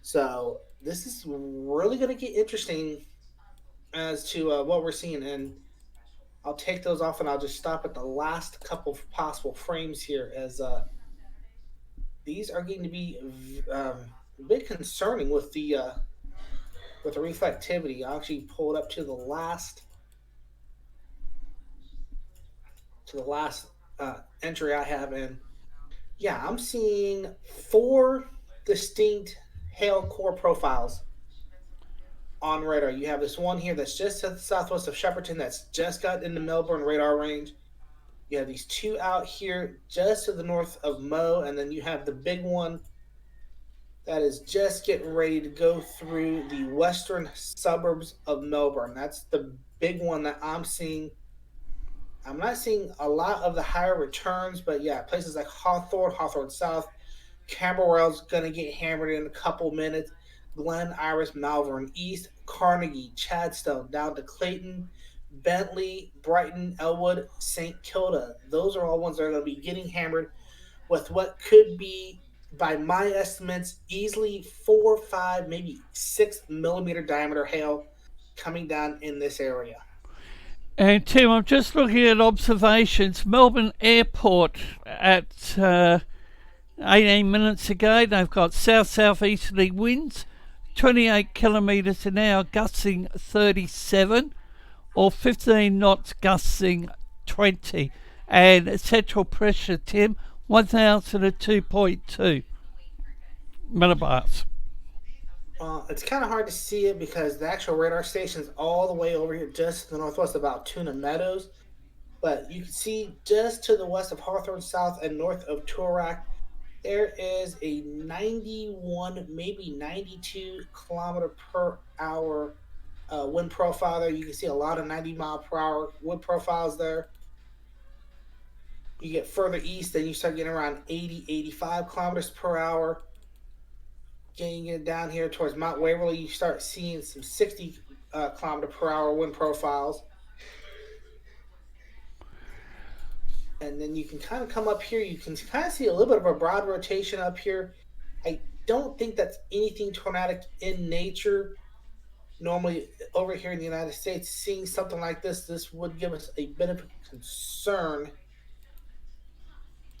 So this is really going to get interesting as to what we're seeing. And I'll take those off and I'll just stop at the last couple of possible frames here, as these are going to be a bit concerning with the reflectivity. I'll actually pull it up to the last entry I have in. Yeah, I'm seeing 4 distinct hail core profiles on radar. You have this one here that's just to the southwest of Shepparton that's just got into Melbourne radar range. You have these 2 out here just to the north of Mo, and then you have the big one that is just getting ready to go through the western suburbs of Melbourne. That's the big one that I'm seeing. I'm not seeing a lot of the higher returns, but yeah, places like Hawthorne South, Camberwell's going to get hammered in a couple minutes. Glen Iris, Malvern East, Carnegie, Chadstone, down to Clayton, Bentley, Brighton, Elwood, St. Kilda. Those are all ones that are going to be getting hammered with what could be, by my estimates, easily 4, 5, maybe 6 millimeter diameter hail coming down in this area. And Tim, I'm just looking at observations. Melbourne Airport at 18 minutes ago, they've got south-southeasterly winds, 28 kilometres an hour, gusting 37, or 15 knots, gusting 20. And central pressure, Tim, 1,002.2 millibars. It's kind of hard to see it because the actual radar station is all the way over here just to the northwest, about Tuna Meadows. But you can see just to the west of Hawthorne South and north of Trough, there is a 91, maybe 92 kilometer per hour wind profile there. You can see a lot of 90 mile per hour wind profiles there. You get further east, and you start getting around 80, 85 kilometers per hour. Getting it down here towards Mount Waverly, you start seeing some 60 kilometer per hour wind profiles. And then you can kind of come up here. You can kind of see a little bit of a broad rotation up here. I don't think that's anything tornadic in nature. Normally, over here in the United States, seeing something like this would give us a bit of concern.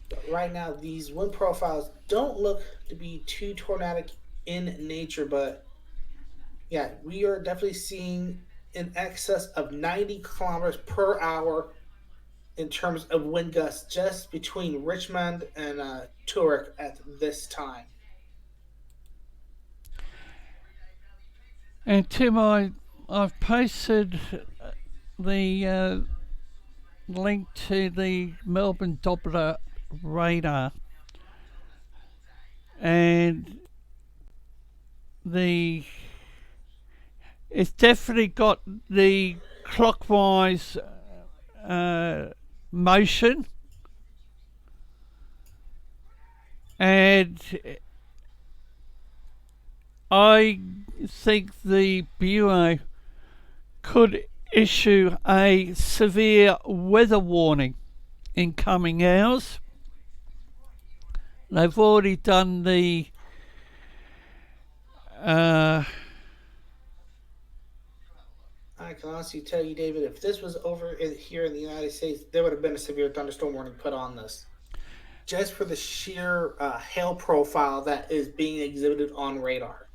But right now, these wind profiles don't look to be too tornadic in nature, but yeah, we are definitely seeing in excess of 90 kilometers per hour in terms of wind gusts just between Richmond and Turek at this time. And Tim, I've posted the link to the Melbourne Doppler radar, and it's definitely got the clockwise motion, and I think the Bureau could issue a severe weather warning in coming hours. They've already done the I can honestly tell you, David, if this was over here in the United States, there would have been a severe thunderstorm warning put on this. Just for the sheer hail profile that is being exhibited on radar.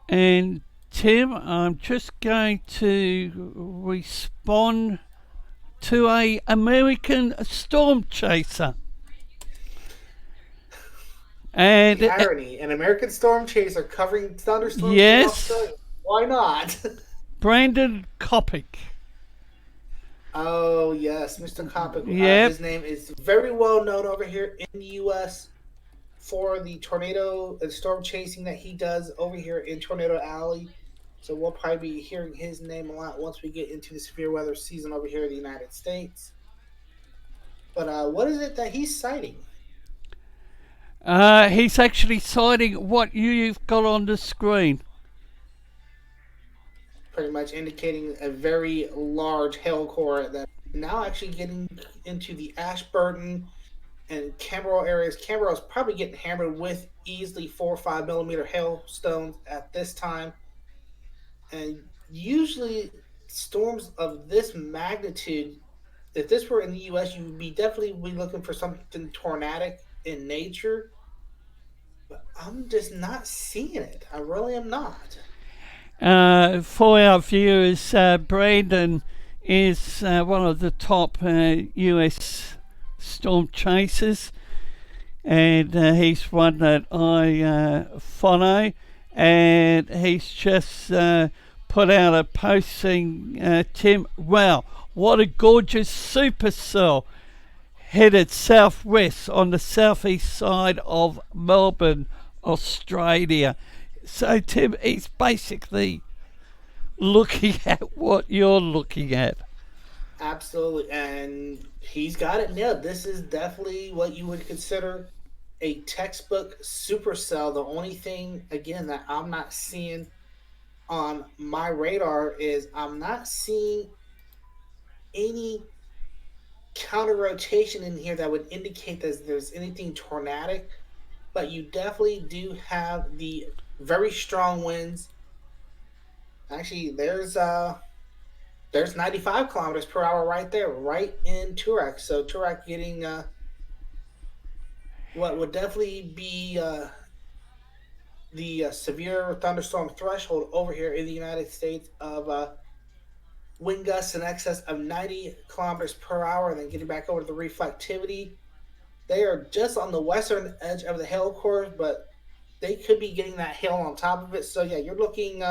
And Tim, I'm just going to respond to a American storm chaser. And the irony, an American storm chaser covering thunderstorms. Yes. Why not? Brandon Kopic. Oh yes, Mr. Kopic. Yep. His name is very well known over here in the U.S. for the tornado and storm chasing that he does over here in Tornado Alley. So we'll probably be hearing his name a lot once we get into the severe weather season over here in the United States. But what is it that he's citing? He's actually citing what you've got on the screen. Pretty much indicating a very large hail core that now actually getting into the Ashburton and Camberwell areas. Camberwell is probably getting hammered with easily 4 or 5 millimeter hailstones at this time. And usually, storms of this magnitude, if this were in the U.S., you would be definitely be looking for something tornadic in nature. But I'm just not seeing it. I really am not. For our viewers, Brandon is one of the top US storm chasers, and he's one that I follow, and he's just put out a posting, Tim, wow, what a gorgeous supercell headed southwest on the southeast side of Melbourne, Australia. So, Tim, he's basically looking at what you're looking at. Absolutely. And he's got it nailed. This is definitely what you would consider a textbook supercell. The only thing, again, that I'm not seeing on my radar is I'm not seeing any counter rotation in here that would indicate that there's anything tornadic, but you definitely do have the very strong winds. Actually, there's 95 kilometers per hour right there, right in Trough. So Trough getting what would definitely be the severe thunderstorm threshold over here in the United States of wind gusts in excess of 90 kilometers per hour, and then getting back over to the reflectivity. They are just on the western edge of the hail core, but they could be getting that hail on top of it. So yeah, you're looking.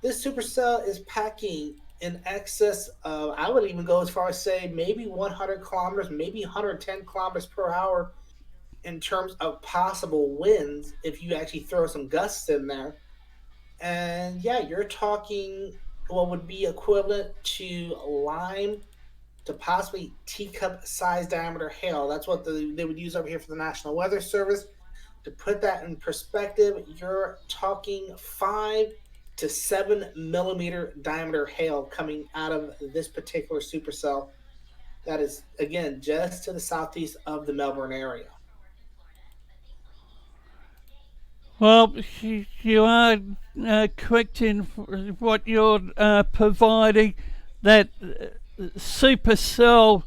This supercell is packing in excess of, I would even go as far as say maybe 100 kilometers, maybe 110 kilometers per hour in terms of possible winds if you actually throw some gusts in there. And yeah, you're talking what would be equivalent to lime to possibly teacup size diameter hail. That's what they would use over here for the National Weather Service. To put that in perspective, you're talking 5 to 7 millimeter diameter hail coming out of this particular supercell. That is, again, just to the southeast of the Melbourne area. Well, you are correct in what you're providing. That supercell,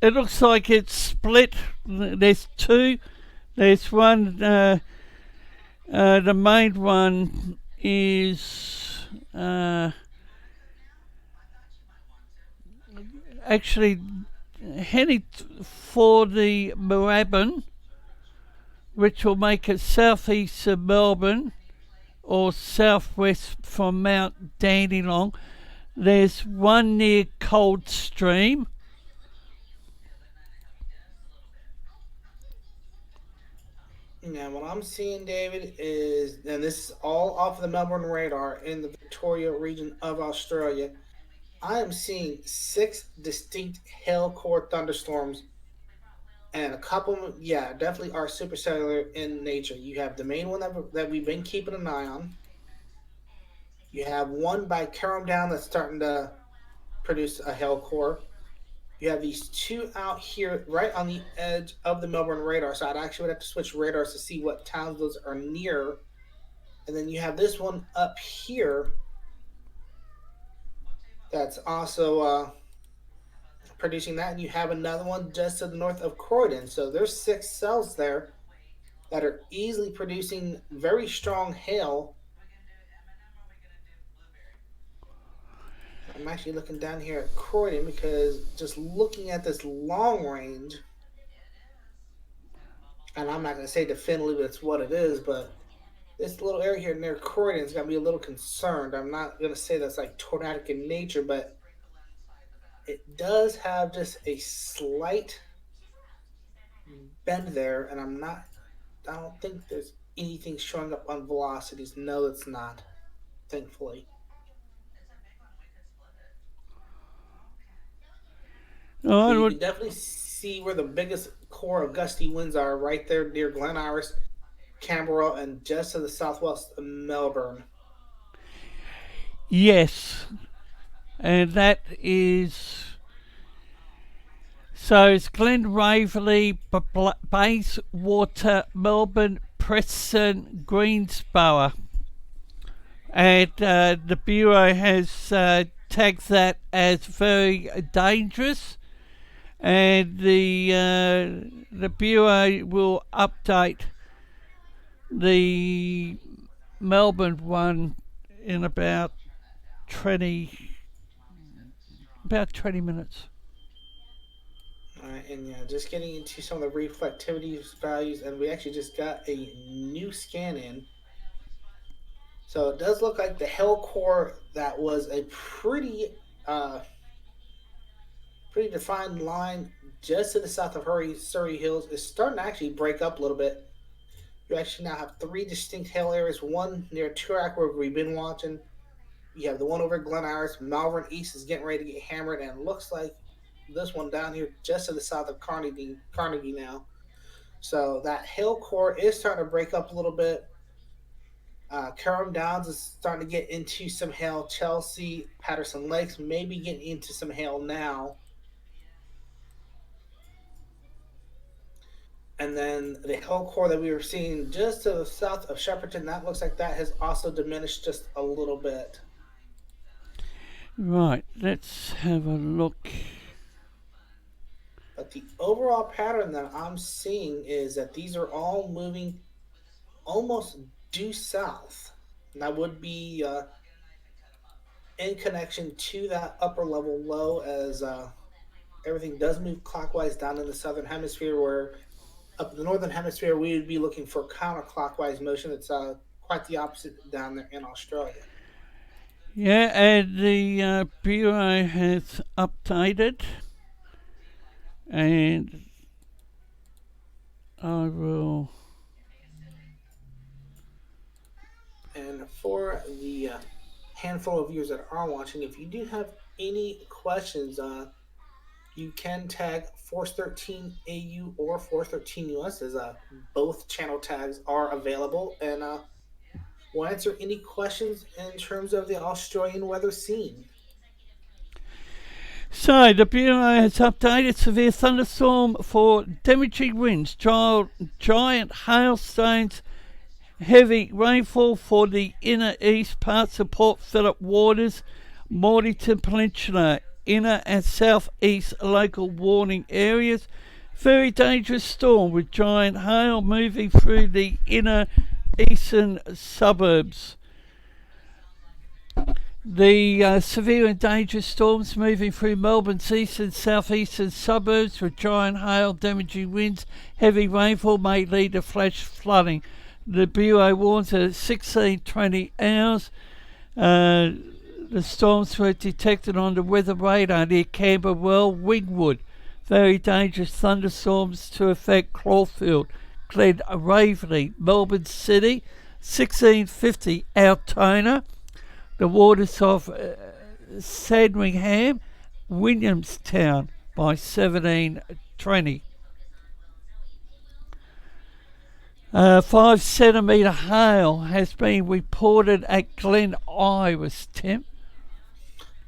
it looks like it's split. There's two. There's one, the main one is actually heading for the Moorabbin, which will make it southeast of Melbourne or southwest from Mount Dandenong. There's one near Coldstream. Now, what I'm seeing, David, is, and this is all off of the Melbourne radar in the Victoria region of Australia, I am seeing 6 distinct hail core thunderstorms, and a couple of them, yeah, definitely are supercellular in nature. You have the main one that we've been keeping an eye on. You have one by Carrum Down that's starting to produce a hail core. You have these two out here right on the edge of the Melbourne radar. So I'd actually would have to switch radars to see what towns those are near. And then you have this one up here that's also producing that. And you have another one just to the north of Croydon. So there's 6 cells there that are easily producing very strong hail. I'm actually looking down here at Croydon because just looking at this long range, and I'm not going to say definitively it's what it is, but this little area here near Croydon is gonna be a little concerned. I'm not gonna say that's like tornadic in nature, but it does have just a slight bend there, and I don't think there's anything showing up on velocities. No, it's not, thankfully. Oh, But I you would, can definitely see where the biggest core of gusty winds are right there near Glen Iris, Canberra, and just to the southwest of Melbourne. yes, and that is so it's Glen Waverley, Bayswater, Melbourne, Preston, Greensborough, and the bureau has tagged that as very dangerous, and the bureau will update the Melbourne one in about 20 minutes. All right, and yeah, just getting into some of the reflectivity values, and we actually just got a new scan in. So it does look like the hell core that was a uh, pretty defined line just to the south of Surrey Hills is starting to actually break up a little bit. You actually now have three distinct hail areas. One near Toorak, where we've been watching. You have the one over Glen Iris. Malvern East is getting ready to get hammered, and it looks like this one down here just to the south of Carnegie now. So that hill core is starting to break up a little bit. Carrum Downs is starting to get into some hail. Chelsea, Patterson Lakes maybe getting into some hail now. And then the hill core that we were seeing just to the south of Shepparton, that looks like that has also diminished just a little bit. Right, let's have a look. But the overall pattern that I'm seeing is that these are all moving almost due south. And that would be in connection to that upper level low as everything does move clockwise down in the southern hemisphere, where up in the northern hemisphere we would be looking for counterclockwise motion. It's quite the opposite down there in Australia. Yeah, and the bureau has updated, and I will. And for the handful of viewers that are watching, if you do have any questions, you can tag Force 13 AU or Force 13 US, as both channel tags are available. And we'll answer any questions in terms of the Australian weather scene. So, the Bureau has updated severe thunderstorm for damaging winds, giant hailstones, heavy rainfall for the inner east parts of Port Phillip waters, Mornington Peninsula, inner and southeast local warning areas. Very dangerous storm with giant hail moving through the inner eastern suburbs. The severe and dangerous storms moving through Melbourne's east and southeastern suburbs with giant hail, damaging winds, heavy rainfall may lead to flash flooding. The Bureau warns that at 16:20 hours, the storms were detected on the weather radar near Camberwell, Wingwood. Very dangerous thunderstorms to affect Caulfield, Glen Waverley, Melbourne City, 1650 Altona, the waters of Sandringham, Williamstown by 1720. 5 centimetre hail has been reported at Glen Iris, Tim.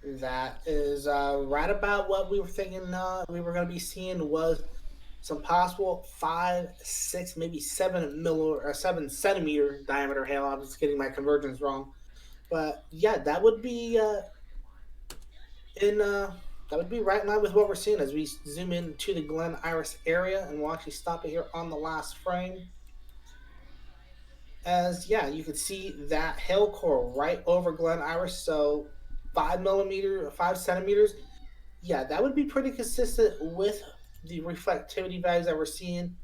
That is right about what we were thinking we were going to be seeing was some possible 5, 6, maybe 7 centimeter diameter hail. I was getting my conversions wrong. But yeah, that would be in that would be right in line with what we're seeing as we zoom into the Glen Iris area, and we'll actually stop it here on the last frame. As yeah, you can see that hail core right over Glen Iris, so 5 millimeter, 5 centimeters. Yeah, that would be pretty consistent with the reflectivity values that we're seeing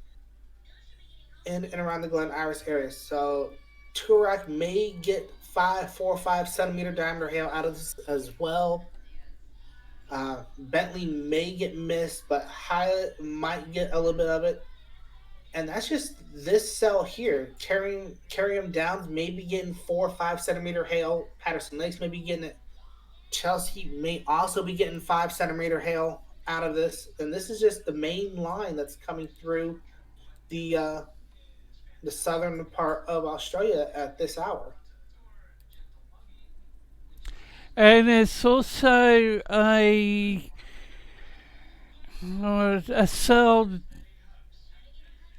in and around the Glen Iris area. So Turak may get 4 or 5 centimeter diameter hail out of this as well. Bentley may get missed, but Hyatt might get a little bit of it. And that's just this cell here. Carrying Downs may be getting 4 or 5 centimeter hail. Patterson Lakes may be getting it. Chelsea may also be getting 5 centimeter hail out of this. And this is just the main line that's coming through the uh, the southern part of Australia at this hour. And there's also a cell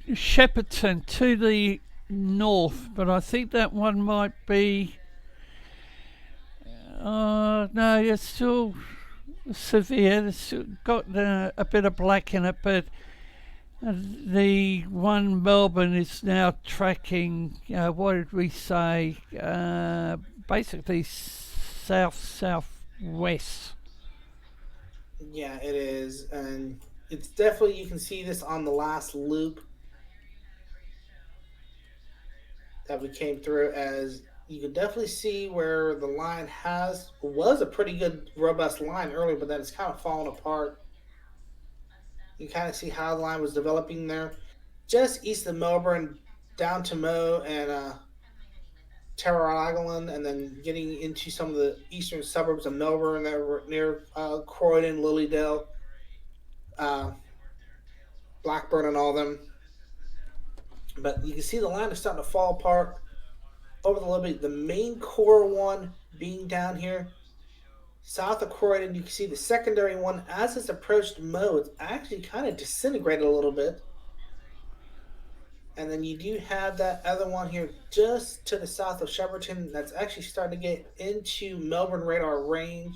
Shepparton to the north, but I think that one might be. No, it's still severe. It's still got a bit of black in it, but the one Melbourne is now tracking. What did we say? Basically south southwest. Yeah, it is. And it's definitely, you can see this on the last loop that we came through, as you can definitely see where the line was a pretty good robust line earlier, but then it's kind of fallen apart. You kind of see how the line was developing there, just east of Melbourne, down to Mo and Traralgon, and then getting into some of the eastern suburbs of Melbourne that were near Croydon, Lilydale, uh, Blackburn, and all them. But you can see the line is starting to fall apart over the little bit. The main core one being down here south of Croydon. You can see the secondary one as it's approached Mo. It's actually kind of disintegrated a little bit. And then you do have that other one here just to the south of Shepparton that's actually starting to get into Melbourne radar range.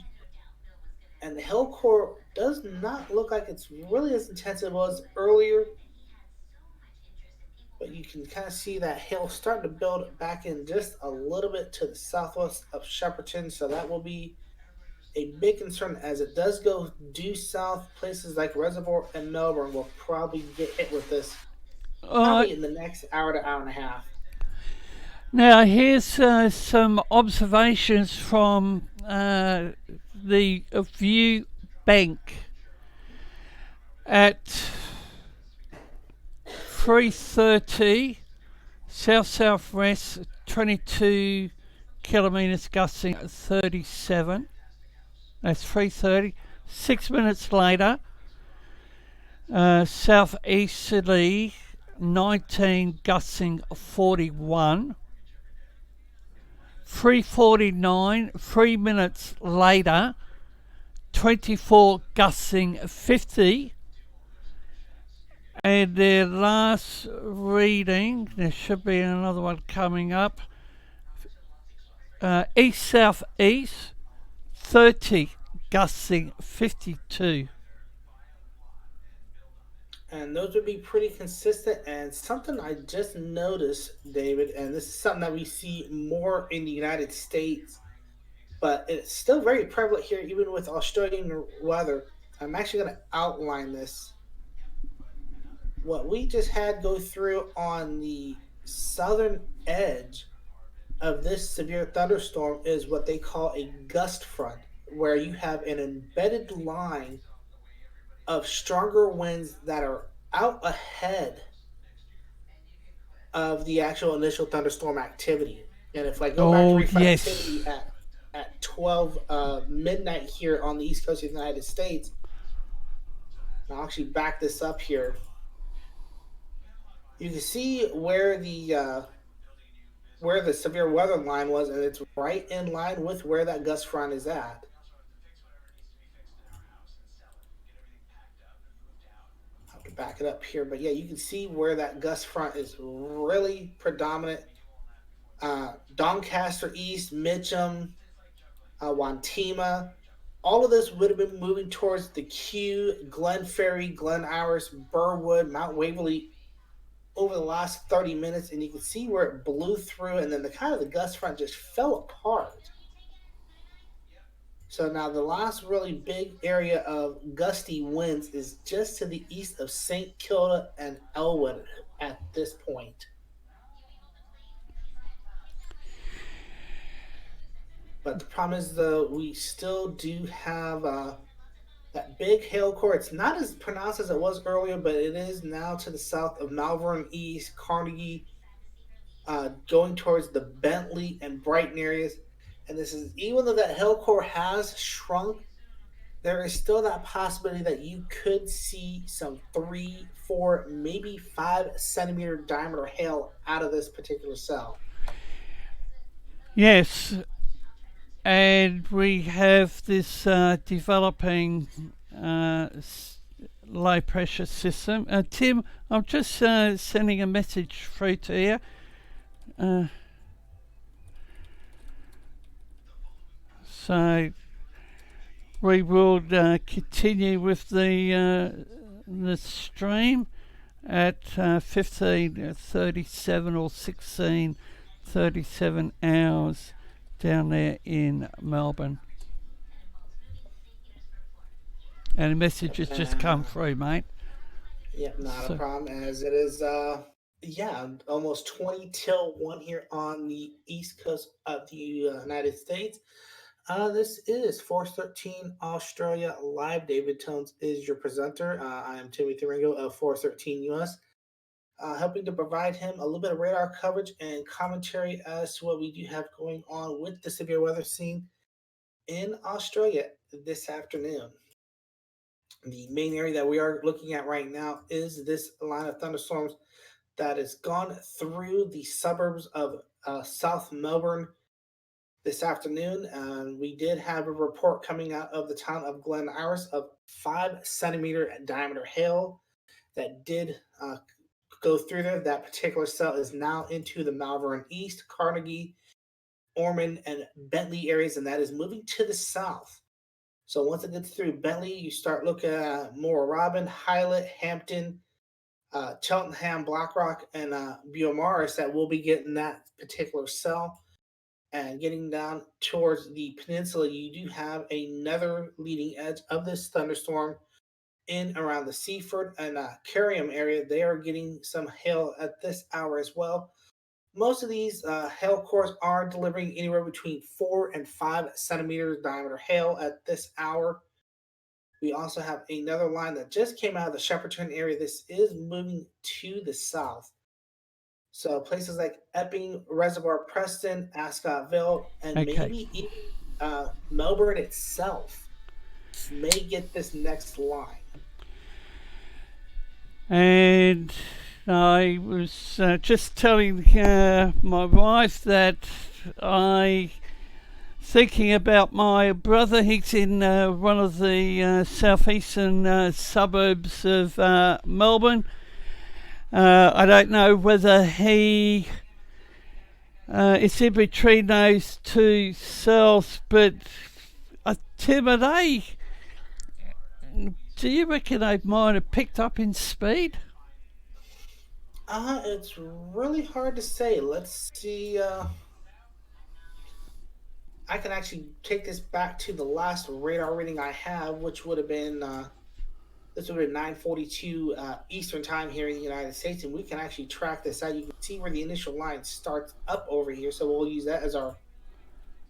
And the hill core does not look like it's really as intense as it was earlier. But you can kind of see that hill starting to build back in just a little bit to the southwest of Shepparton. So that will be a big concern as it does go due south. Places like Reservoir and Melbourne will probably get hit with this Uh, probably in the next hour to hour and a half. Now here's some observations from the view bank at 3:30 south southwest 22 kilometres gusting 37. That's 3:30. 6 minutes later, southeasterly 19 gusting 41. 3:49. 3 minutes later, 24 gusting 50. And their last reading, there should be another one coming up. East southeast 30 gusting 52. And those would be pretty consistent. And something I just noticed, David, and this is something that we see more in the United States, but it's still very prevalent here, even with Australian weather. I'm actually going to outline this. What we just had go through on the southern edge of this severe thunderstorm is what they call a gust front, where you have an embedded line of stronger winds that are out ahead of the actual initial thunderstorm activity. And if I go back to Oh, refresh yes. activity at 12 midnight here on the east coast of the United States, and I'll actually back this up here. You can see where the severe weather line was, and it's right in line with where that gust front is at. I have to back it up here, but yeah, you can see where that gust front is really predominant. Doncaster East, Mitcham, Wantima, all of this would have been moving towards the Kew, Glen Ferry, Glen Iris, Burwood, Mount Waverly over the last 30 minutes, and you can see where it blew through, and then the kind of the gust front just fell apart. So now the last really big area of gusty winds is just to the east of St. Kilda and Elwood at this point. But the problem is, though, we still do have that big hail core. It's not as pronounced as it was earlier, but it is now to the south of Malvern East, Carnegie, going towards the Bentley and Brighton areas. And this is even though that hail core has shrunk, there is still that possibility that you could see some 3, 4, maybe 5 centimeter diameter hail out of this particular cell. Yes, and we have this developing low pressure system. Tim, I'm just sending a message through to you. So we will continue with the stream at 15:37 or 16:37 hours down there in Melbourne. And a message has just come through, mate. Yep, not a problem. As it is, yeah, almost 20 till 1 here on the east coast of the United States. This is Force 13 Australia Live. David Tones is your presenter. I am Timothy Ringo of Force 13 US, helping to provide him a little bit of radar coverage and commentary as to what we do have going on with the severe weather scene in Australia this afternoon. The main area that we are looking at right now is this line of thunderstorms that has gone through the suburbs of South Melbourne this afternoon. And we did have a report coming out of the town of Glen Iris of 5 centimeter diameter hail that did go through there. That particular cell is now into the Malvern East, Carnegie, Ormond, and Bentley areas, and that is moving to the south. So once it gets through Bentley, you start looking at Moorabbin, Hylett, Hampton, Cheltenham, Blackrock, and Beaumaris that will be getting that particular cell. And getting down towards the peninsula, you do have another leading edge of this thunderstorm in around the Seaford and Carrium area. They are getting some hail at this hour as well. Most of these hail cores are delivering anywhere between 4 and 5 centimeters diameter hail at this hour. We also have another line that just came out of the Shepparton area. This is moving to the south. So places like Epping, Reservoir, Preston, Ascot and maybe even Melbourne itself may get this next line. And I was just telling my wife that I thinking about my brother. He's in one of the southeastern suburbs of Melbourne. I don't know whether he is in between those two cells, but Tim, are they? Do you reckon they might have picked up in speed? It's really hard to say. Let's see. I can actually take this back to the last radar reading I have, which would have been this would have been 9:42 Eastern time here in the United States, and we can actually track this out. You can see where the initial line starts up over here, so we'll use that as our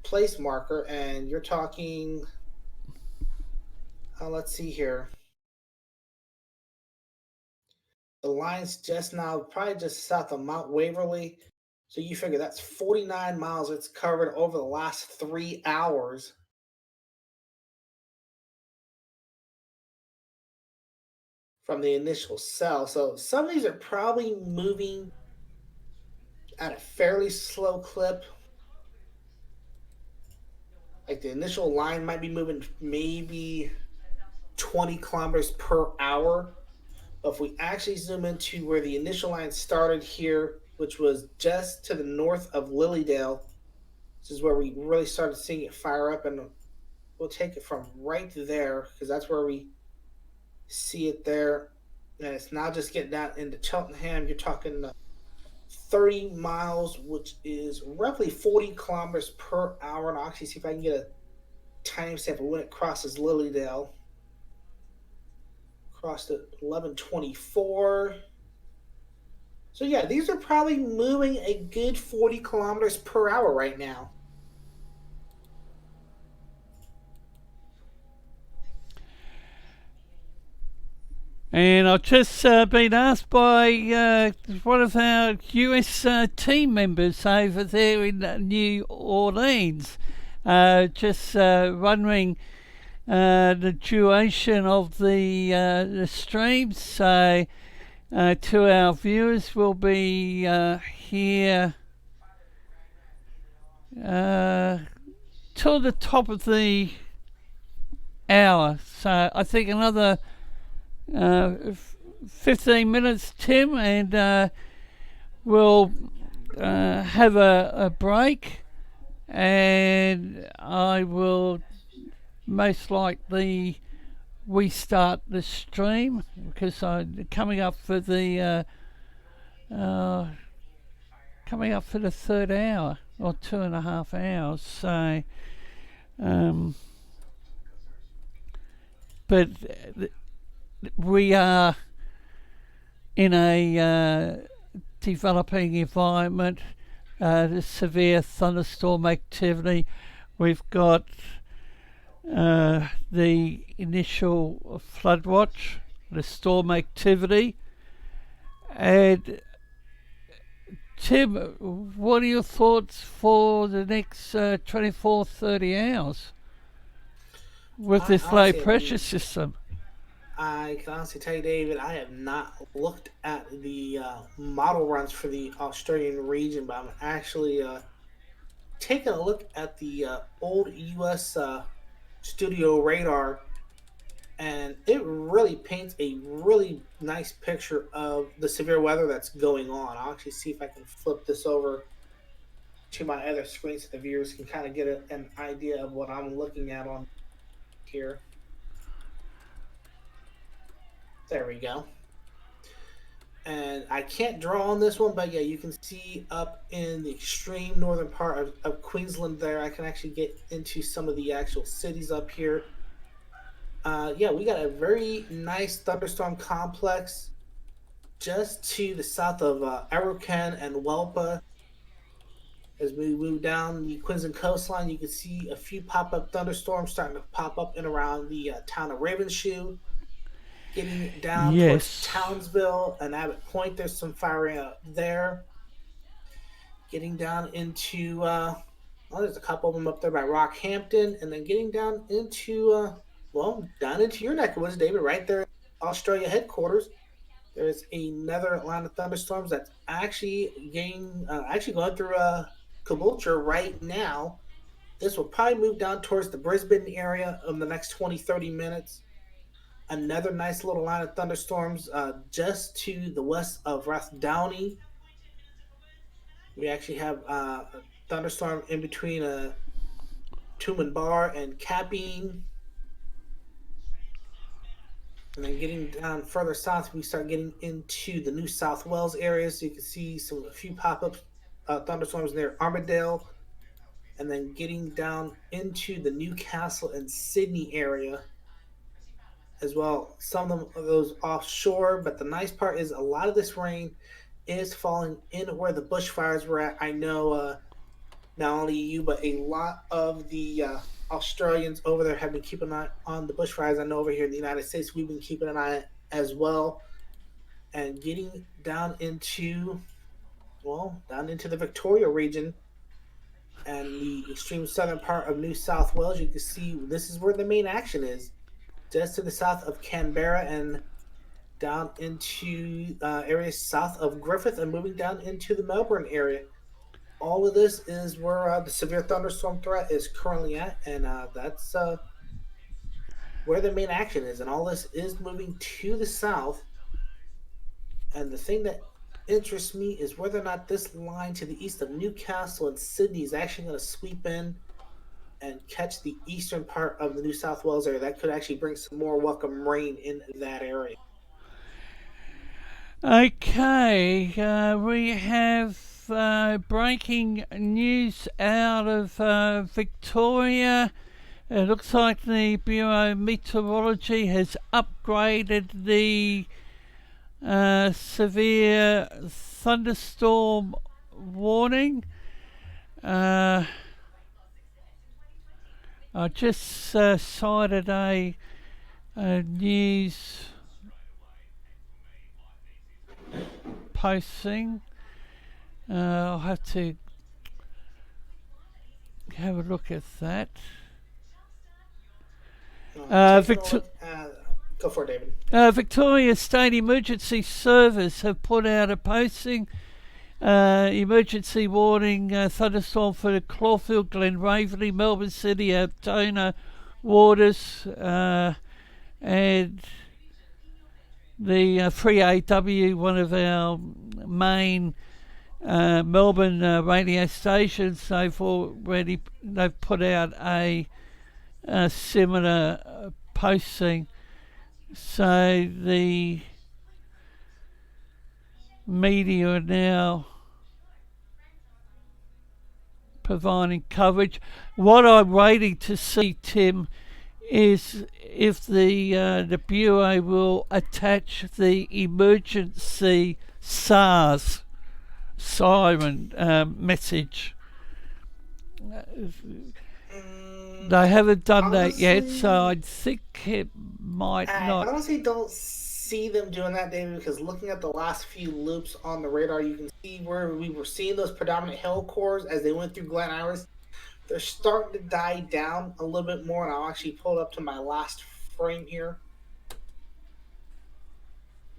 place marker. And you're talking. Let's see here. The line's just now probably just south of Mount Waverly. So you figure that's 49 miles it's covered over the last 3 hours. From the initial cell. So some of these are probably moving at a fairly slow clip. Like the initial line might be moving maybe 20 kilometers per hour. But if we actually zoom into where the initial line started here, which was just to the north of Lilydale, this is where we really started seeing it fire up, and we'll take it from right there because that's where we see it there. And it's now just getting down into Cheltenham. You're talking 30 miles, which is roughly 40 kilometers per hour. And I'll actually see if I can get a timestamp of when it crosses Lilydale. Crossed at 11:24. So yeah, these are probably moving a good 40 kilometers per hour right now. And I've just been asked by one of our US team members over there in New Orleans, just wondering the duration of the stream. So to our viewers, we'll be here till the top of the hour. So I think another 15 minutes, Tim, and we'll have a break, and I will most likely restart the stream because I'm coming up for the third hour or 2.5 hours. So but we are in a developing environment, the severe thunderstorm activity. We've got the initial flood watch, the storm activity. And Tim, what are your thoughts for the next 24, 30 hours with this low pressure system? I can honestly tell you, David, I have not looked at the model runs for the Australian region, but I'm actually taking a look at the old US studio radar, and it really paints a really nice picture of the severe weather that's going on. I'll actually see if I can flip this over to my other screen so the viewers can kind of get an idea of what I'm looking at on here. There we go. And I can't draw on this one, but yeah, you can see up in the extreme northern part of Queensland there. I can actually get into some of the actual cities up here. Yeah, we got a very nice thunderstorm complex just to the south of Arakan and Welpa. As we move down the Queensland coastline, you can see a few pop-up thunderstorms starting to pop up in around the town of Ravenshoe. Getting down towards Townsville and Abbott Point, there's some firing up there. Getting down into, there's a couple of them up there by Rockhampton, and then getting down into, down into your neck of woods, David, right there, Australia headquarters. There's another line of thunderstorms that's actually going through Caboolture right now. This will probably move down towards the Brisbane area in the next 20, 30 minutes. Another nice little line of thunderstorms just to the west of Rathdowney. We actually have a thunderstorm in between Tumen Bar and Capping. And then getting down further south, we start getting into the New South Wales area. So you can see a few pop-up thunderstorms near Armidale. And then getting down into the Newcastle and Sydney area as well. Some of those offshore, but the nice part is a lot of this rain is falling in where the bushfires were at. I know not only you, but a lot of the Australians over there have been keeping an eye on the bushfires. I know over here in the United States, we've been keeping an eye as well. And getting down into the Victoria region and the extreme southern part of New South Wales, you can see this is where the main action is. Just to the south of Canberra and down into areas south of Griffith and moving down into the Melbourne area. All of this is where the severe thunderstorm threat is currently at, and that's where the main action is. And all this is moving to the south. And the thing that interests me is whether or not this line to the east of Newcastle and Sydney is actually going to sweep in and catch the eastern part of the New South Wales area. That could actually bring some more welcome rain in that area. Okay, we have breaking news out of Victoria. It looks like the Bureau of Meteorology has upgraded the severe thunderstorm warning. I just cited a news posting. I'll have to have a look at that. Go for it, David. Victoria State Emergency Service have put out a posting. Emergency warning, thunderstorm for the Caulfield, Glen Waverley, Melbourne City, Altona, Waters, and the 3AW, one of our main Melbourne radio stations. They've put out a similar posting. So the media are now providing coverage. What I'm waiting to see, Tim, is if the Bureau will attach the emergency SARS siren message. They haven't done that yet, so I think it might not. I honestly don't see them doing that, David, because looking at the last few loops on the radar, you can see where we were seeing those predominant hail cores as they went through Glen Iris. They're starting to die down a little bit more, and I'll actually pull it up to my last frame here,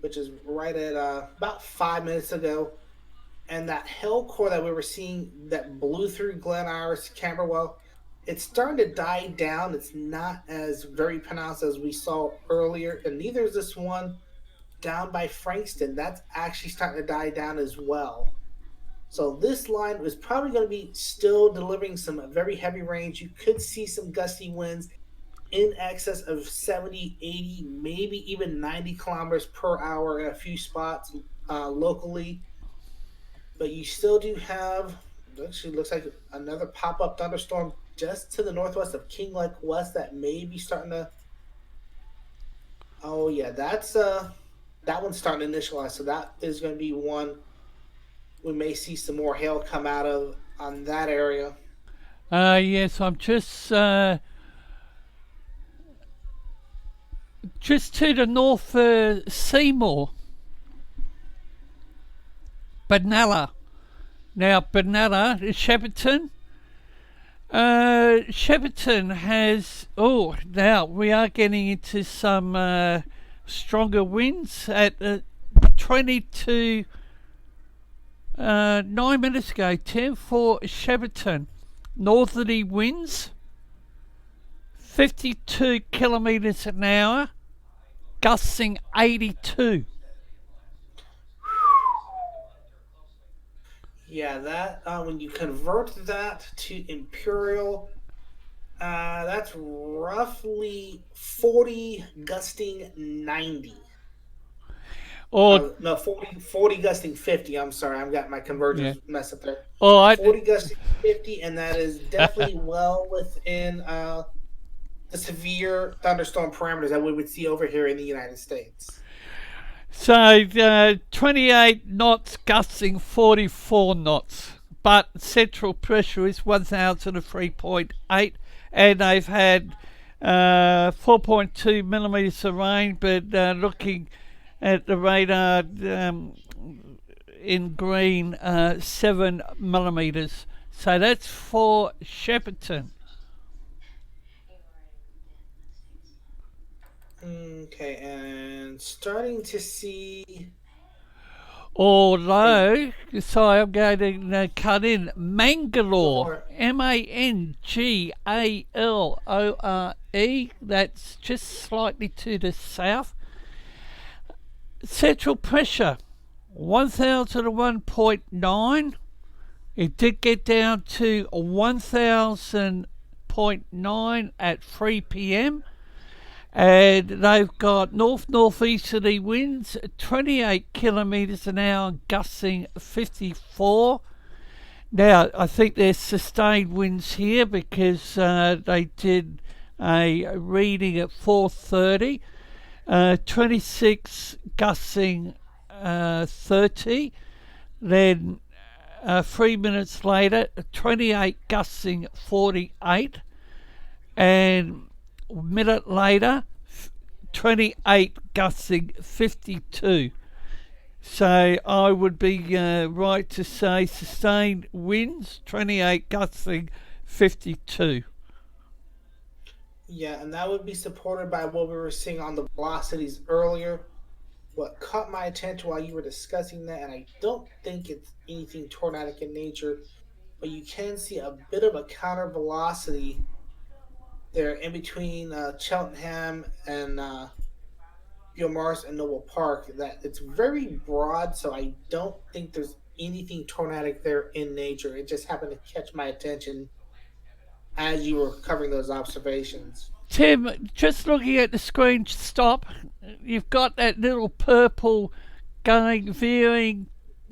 which is right at about 5 minutes ago. And that hail core that we were seeing that blew through Glen Iris, Camberwell, it's starting to die down. It's not as very pronounced as we saw earlier, and neither is this one down by Frankston. That's actually starting to die down as well. So this line is probably going to be still delivering some very heavy range. You could see some gusty winds in excess of 70, 80, maybe even 90 kilometers per hour in a few spots locally. But you still do have, actually looks like another pop-up thunderstorm just to the northwest of King Lake West that may be starting to. Oh yeah, that's that one's starting to initialize. So that is going to be one we may see some more hail come out of on that area. Yes, I'm just to the north, Seymour, Benalla. Now Benalla is Shepparton. Shepparton has. Oh, now we are getting into some stronger winds at 22. 9 minutes ago, Tim, for Shepparton. Northerly winds, 52 kilometres an hour, gusting 82. Yeah, that when you convert that to imperial, that's roughly 40 gusting 90. Or no, 40 gusting 50. I'm sorry, I've got my convergence mess up there. 40 gusting 50, and that is definitely well within the severe thunderstorm parameters that we would see over here in the United States. So 28 knots gusting 44 knots, but central pressure is 1003.8, and they've had 4.2 millimetres of rain, but looking at the radar in green, 7 millimetres. So that's for Shepparton. Okay, and starting to see. Although, so I'm going to cut in Mangalore, Mangalore, that's just slightly to the south. Central pressure 1001.9. It did get down to 1000.9 at 3 p.m. and they've got north-northeasterly winds 28 kilometres an hour, gusting 54. Now I think there's sustained winds here because they did a reading at 4:30. 26 gusting 30, then 3 minutes later 28 gusting 48, and a minute later 28 gusting 52. So I would be right to say sustained winds 28, gusting 52. Yeah, and that would be supported by what we were seeing on the velocities earlier. What caught my attention while you were discussing that, and I don't think it's anything tornadic in nature, but you can see a bit of a counter velocity there in between Cheltenham and Mars and Noble Park. That it's very broad, so I don't think there's anything tornadic there in nature. It just happened to catch my attention as you were covering those observations. Tim, just looking at the screen, stop. You've got that little purple going, veering,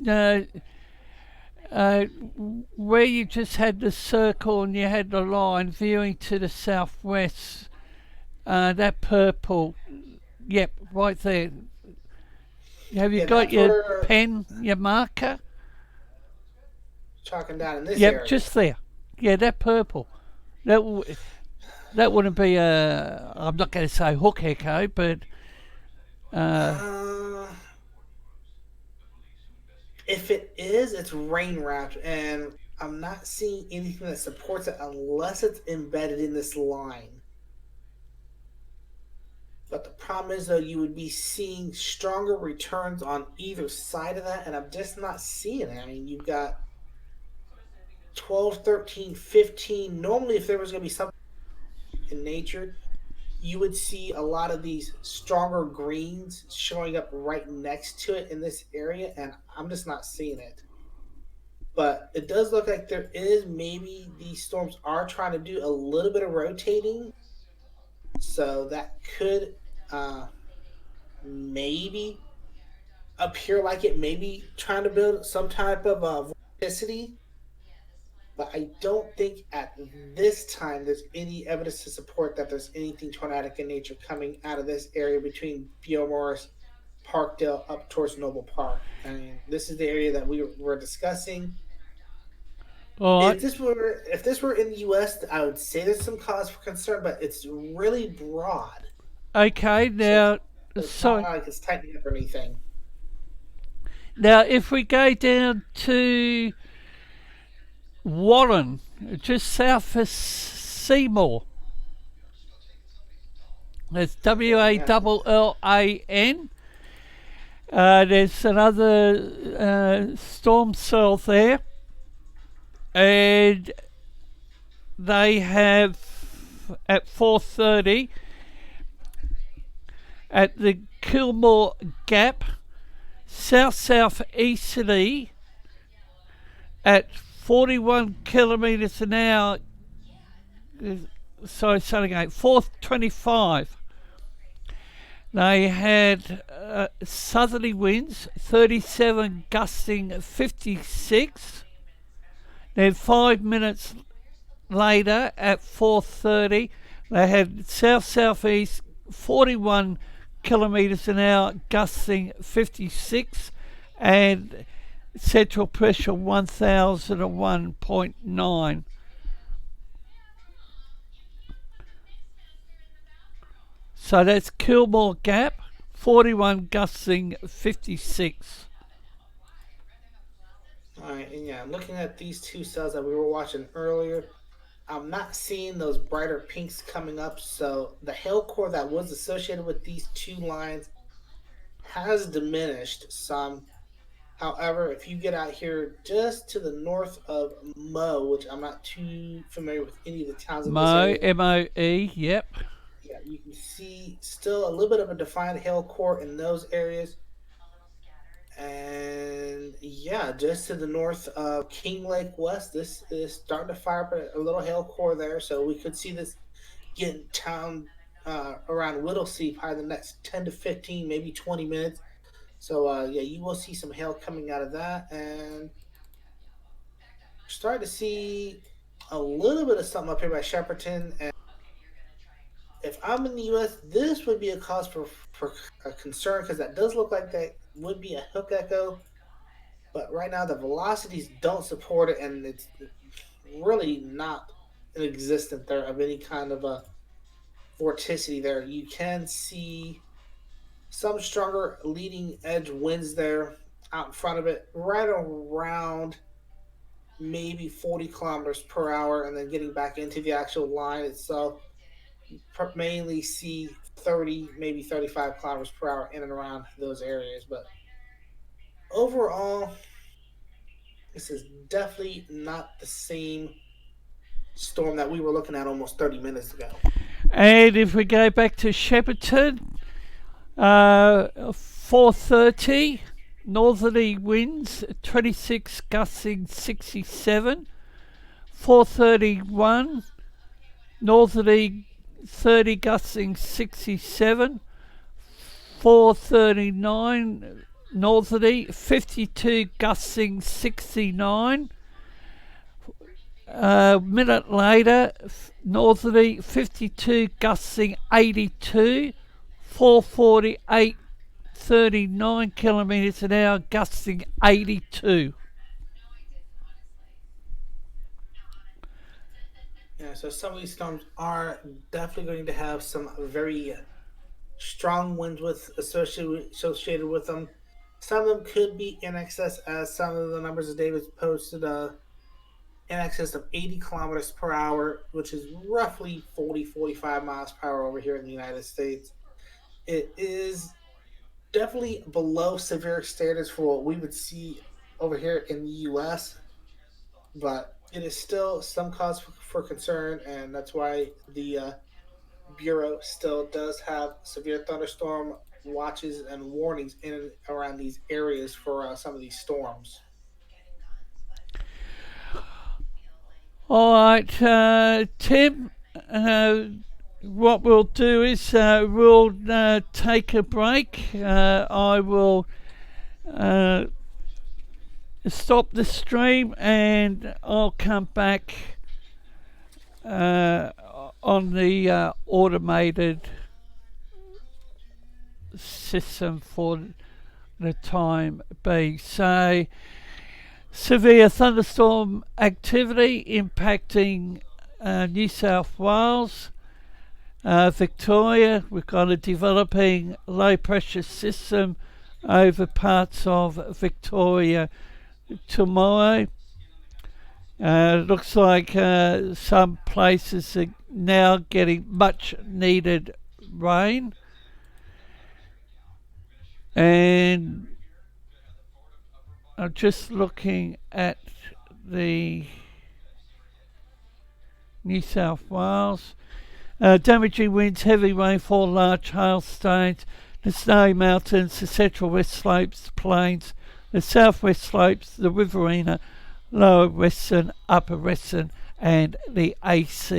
uh, uh, where you just had the circle and you had the line veering to the southwest. That purple, yep, right there. Have you Yeah, got that's your where pen, your marker? chalking down in this Yep, area. just there. Yeah, that purple. That that wouldn't be a. I'm not going to say hook echo, but Uh, if it is, it's rain wrapped, and I'm not seeing anything that supports it unless it's embedded in this line. But the problem is, though, you would be seeing stronger returns on either side of that, and I'm just not seeing it. I mean, you've got 12, 13, 15. Normally, if there was going to be something in nature, you would see a lot of these stronger greens showing up right next to it in this area, and I'm just not seeing it. But it does look like there is maybe these storms are trying to do a little bit of rotating, so that could uh, maybe appear like it may be trying to build some type of vorticity. But I don't think at this time there's any evidence to support that there's anything tornadic in nature coming out of this area between Morris, Parkdale, up towards Noble Park. I mean, this is the area that we were discussing. all right. If this were in the U.S., I would say there's some cause for concern, but it's really broad, Okay, so now, it's not so like it's tightening up or anything. now if we go down to Warren, just south of Seymour, that's Yeah. Wallan. There's another storm cell there, and they have at 4:30 at the Kilmore Gap, south southeasterly at 41 kilometres an hour. Sorry, starting at 4:25. They had southerly winds, 37, gusting 56. Then 5 minutes later, at 4:30, they had south southeast, 41 kilometres an hour, gusting 56, and central pressure 1001.9. So that's Kilmore Gap, 41, gusting 56. All right, and yeah, looking at these two cells that we were watching earlier, I'm not seeing those brighter pinks coming up. So the hail core that was associated with these two lines has diminished some. However, if you get out here just to the north of Mo, which I'm not too familiar with any of the towns in this Mo, area, MOE, yep. yeah, you can see still a little bit of a defined hail core in those areas. And yeah, just to the north of King Lake West, this is starting to fire up a little hail core there. So we could see this getting down around Whittlesea probably the next 10 to 15, maybe 20 minutes. So yeah, you will see some hail coming out of that. And starting to see a little bit of something up here by Shepparton. And if I'm in the U.S., this would be a cause for a concern because that does look like that would be a hook echo. But right now, the velocities don't support it, and it's really not an existent there of any kind of a vorticity there. You can see Some stronger leading edge winds there out in front of it, right around maybe 40 kilometers per hour, and then getting back into the actual line itself, mainly see 30, maybe 35 kilometers per hour in and around those areas. But overall, this is definitely not the same storm that we were looking at almost 30 minutes ago. And if we go back to Shepparton, 4:30, northerly winds 26, gusting 67. 4:31, northerly 30, gusting 67. 4:39, northerly 52, gusting 69. A minute later, northerly 52, gusting 82. 4:48, 39 kilometres an hour, gusting 82. Yeah, so some of these storms are definitely going to have some very strong winds associated with them. Some of them could be in excess, as some of the numbers that David posted, in excess of 80 kilometers per hour, which is roughly 40, 45 miles per hour over here in the United States. It is definitely below severe standards for what we would see over here in the U.S., but it is still some cause for concern, and that's why the Bureau still does have severe thunderstorm watches and warnings in and around these areas for some of these storms. All right, Tim, what we'll do is we'll take a break. I will stop the stream and I'll come back on the automated system for the time being. So, severe thunderstorm activity impacting New South Wales, Victoria. We've got a developing low pressure system over parts of Victoria tomorrow. Looks like some places are now getting much needed rain. And I'm just looking at the New South Wales. Damaging winds, heavy rainfall, large hailstones, the snowy mountains, the central west slopes, plains, the southwest slopes, the Riverina, lower Western, upper Western, and the ACT.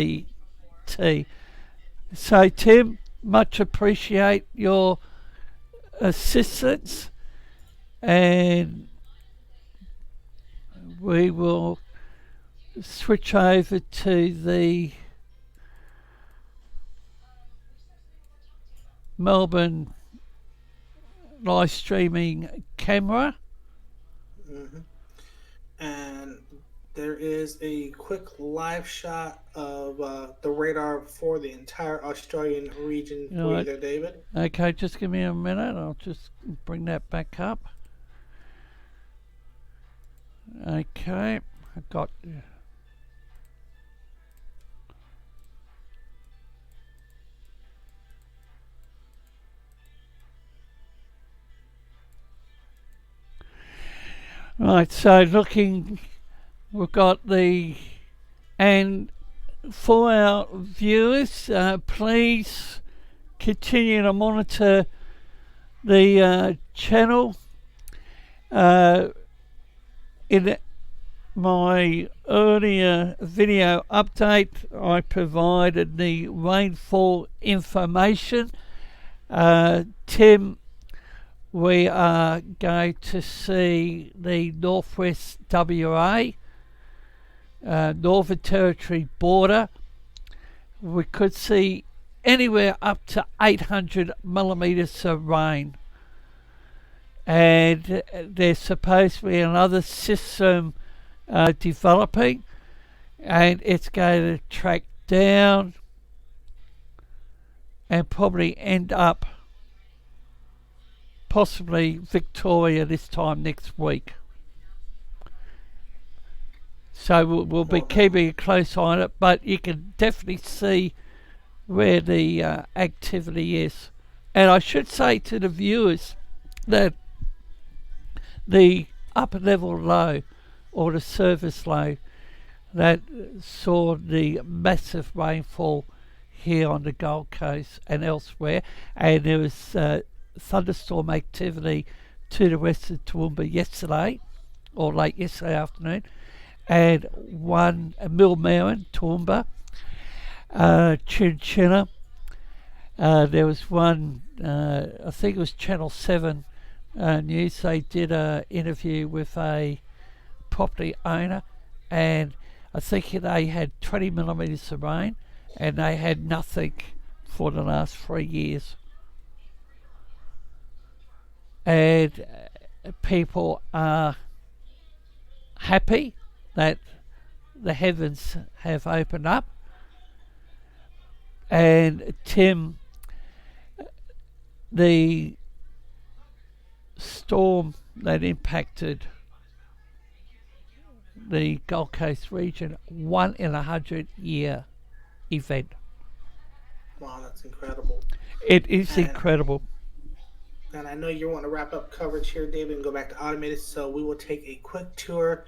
So, Tim, much appreciate your assistance, and we will switch over to the Melbourne live streaming camera. Mm-hmm. And there is a quick live shot of the radar for the entire Australian region for you there, David. Okay, just give me a minute. I'll just bring that back up. Okay, I got. Right, so looking, we've got the, and for our viewers, please continue to monitor the channel. In my earlier video update, I provided the rainfall information. Tim, we are going to see the northwest WA, Northern Territory border. We could see anywhere up to 800 millimetres of rain. And there's supposed to be another system developing, and it's going to track down and probably end up possibly Victoria this time next week. So we'll be keeping a close eye on it, but you can definitely see where the activity is. And I should say to the viewers that the upper level low, or the surface low, that saw the massive rainfall here on the Gold Coast and elsewhere, and there was thunderstorm activity to the west of Toowoomba yesterday, or late yesterday afternoon, and one Millmerran, Toowoomba, Chinchilla. There was one, I think it was Channel 7 News. They did an interview with a property owner, and I think they had 20 millimetres of rain, and they had nothing for the last 3 years. And people are happy that the heavens have opened up. And Tim, the storm that impacted the Gold Coast region, 1 in 100-year event. Wow, that's incredible. It is incredible. And I know you want to wrap up coverage here, David, and go back to automated, so we will take a quick tour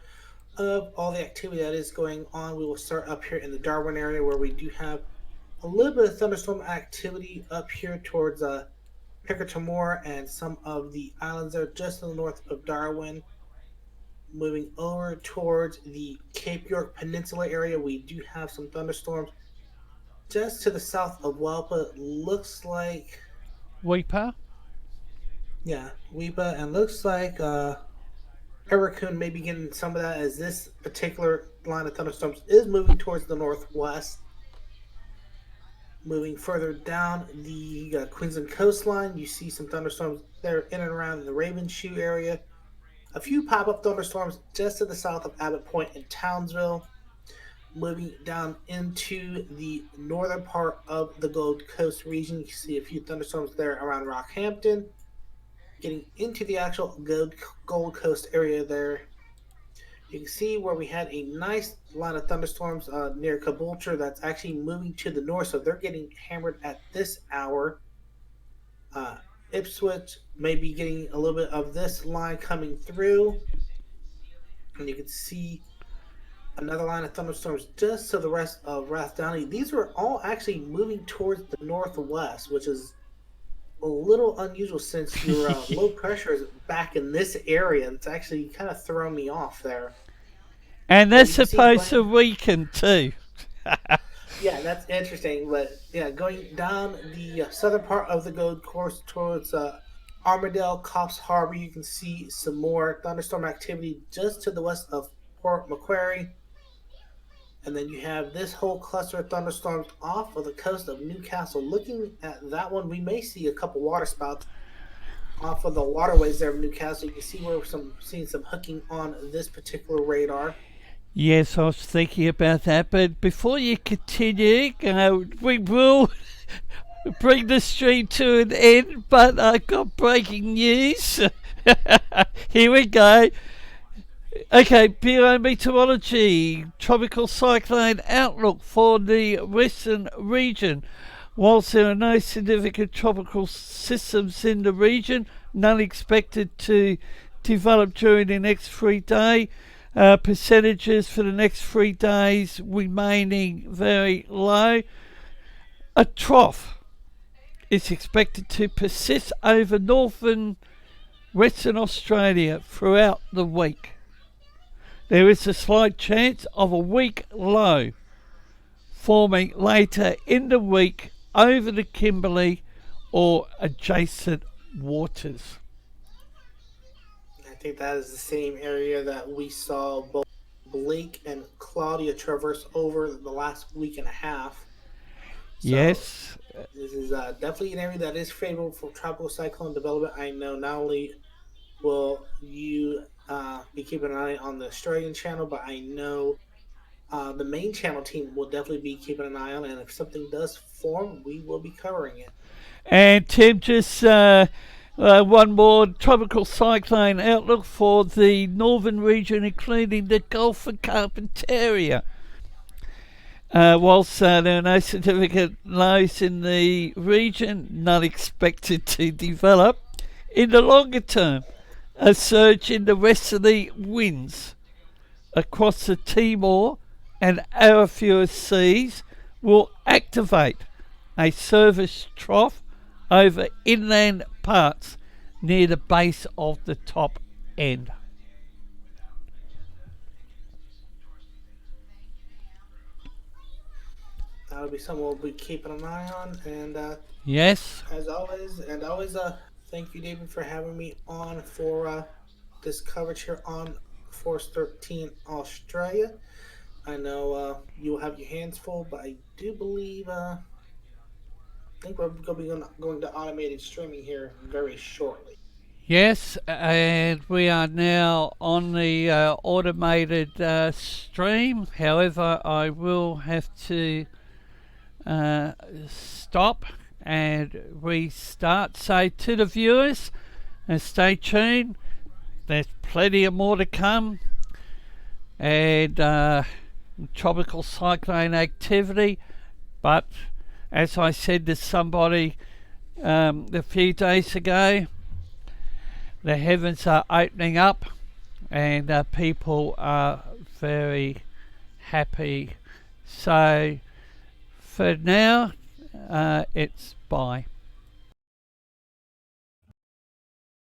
of all the activity that is going on. We will start up here in the Darwin area, where we do have a little bit of thunderstorm activity up here towards Pickertamore and some of the islands there just to the north of Darwin. Moving over towards the Cape York Peninsula area, we do have some thunderstorms just to the south of Welpa. Looks like Weeper? Yeah, Weepa, and looks like Hurricane may be getting some of that, as this particular line of thunderstorms is moving towards the northwest. Moving further down the Queensland coastline, you see some thunderstorms there in and around the Ravenshoe area. A few pop-up thunderstorms just to the south of Abbott Point and Townsville. Moving down into the northern part of the Gold Coast region, you see a few thunderstorms there around Rockhampton. Getting into the actual Gold Coast area there, you can see where we had a nice line of thunderstorms near Caboolture that's actually moving to the north, so they're getting hammered at this hour. Ipswich may be getting a little bit of this line coming through, and you can see another line of thunderstorms just to the rest of Rathdowney. These are all actually moving towards the northwest, which is a little unusual since your low pressure is back in this area. It's actually kind of thrown me off there. And they're supposed to weaken too. Yeah, that's interesting. But yeah, going down the southern part of the Gold Coast towards Armadale, Coffs Harbour, you can see some more thunderstorm activity just to the west of Port Macquarie. And then you have this whole cluster of thunderstorms off of the coast of Newcastle. Looking at that one, we may see a couple water spouts off of the waterways there of Newcastle. You can see where we're seeing some hooking on this particular radar. Yes, I was thinking about that. But before you continue, we will bring the stream to an end. But I've got breaking news. Here we go. Okay, meteorology, tropical cyclone outlook for the western region. Whilst there are no significant tropical systems in the region, none expected to develop during the next 3 days. Percentages for the next 3 days remaining very low. A trough is expected to persist over northern Western Australia throughout the week. There is a slight chance of a weak low forming later in the week over the Kimberley or adjacent waters. I think that is the same area that we saw both Blake and Claudia traverse over the last week and a half. So yes. This is definitely an area that is favorable for tropical cyclone development. I know not only will you be keeping an eye on the Australian channel, but I know the main channel team will definitely be keeping an eye on it, and if something does form, we will be covering it. And Tim, just One more tropical cyclone outlook for the northern region, including the Gulf of Carpentaria. Whilst there are no significant lows in the region, none expected to develop. In the longer term, a surge in the westerly winds across the Seymour and Arafura seas will activate a surface trough over inland parts near the base of the top end. That'll be something we'll be keeping an eye on. And Yes. as always, thank you, David, for having me on for this coverage here on Force 13 Australia. I know you will have your hands full, but I do believe I think we're going to be going to automated streaming here very shortly. Yes, and we are now on the automated stream. However, I will have to stop and restart. So to the viewers, stay tuned. There's plenty of more to come, and tropical cyclone activity. But as I said to somebody a few days ago, the heavens are opening up, and people are very happy. So for now, it's bye.